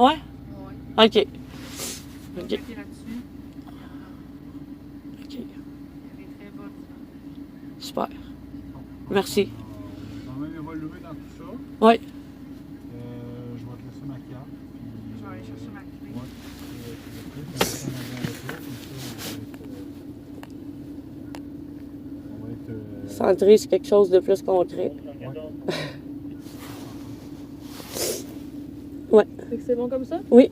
Ouais? Ouais. OK. Je vais checker là-dessus. OK. Il y a des très bonnes images. Super. Merci. Quand même évolué dans tout ça. Oui. Je vais te laisser ma carte. Puis, Je vais aller chercher ma clé. Centrer, c'est quelque chose de plus concret. Ouais. Fait que c'est bon comme ça? Oui.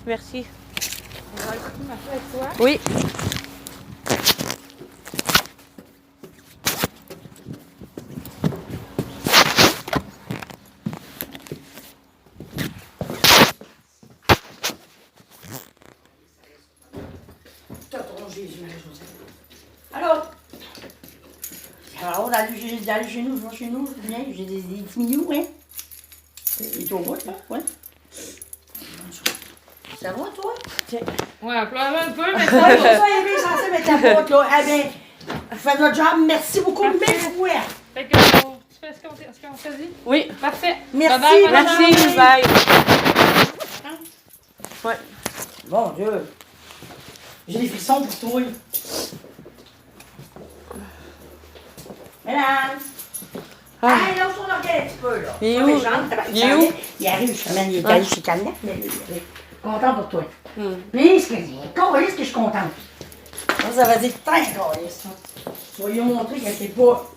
Merci. On va écouter ma fille avec toi. Oui. Alors, d'aller chez nous, je vais chez nous, je viens, j'ai des petits mignons, hein. Il est au bout, là, ouais. Ça va, toi? Ouais, pleure un peu, mais ça va. Ça, il est bien censé mettre ta boîte, là. Eh bien, faites votre job, merci beaucoup, mille fois. Fait que, tu fais ce qu'on s'est dit? Oui. Parfait. Merci, Merci, bye. Ouais. Mon Dieu. J'ai des frissons pour toi. Mesdames! Hey, là, on regarde un petit peu, là. Il est où? Il est où? Il arrive, justement, il est allé chez Calnef, mais il est content pour toi. Mais ce que je suis contente. Ça va dire, putain, Carlis. Tu vas lui montrer qu'elle s'est pas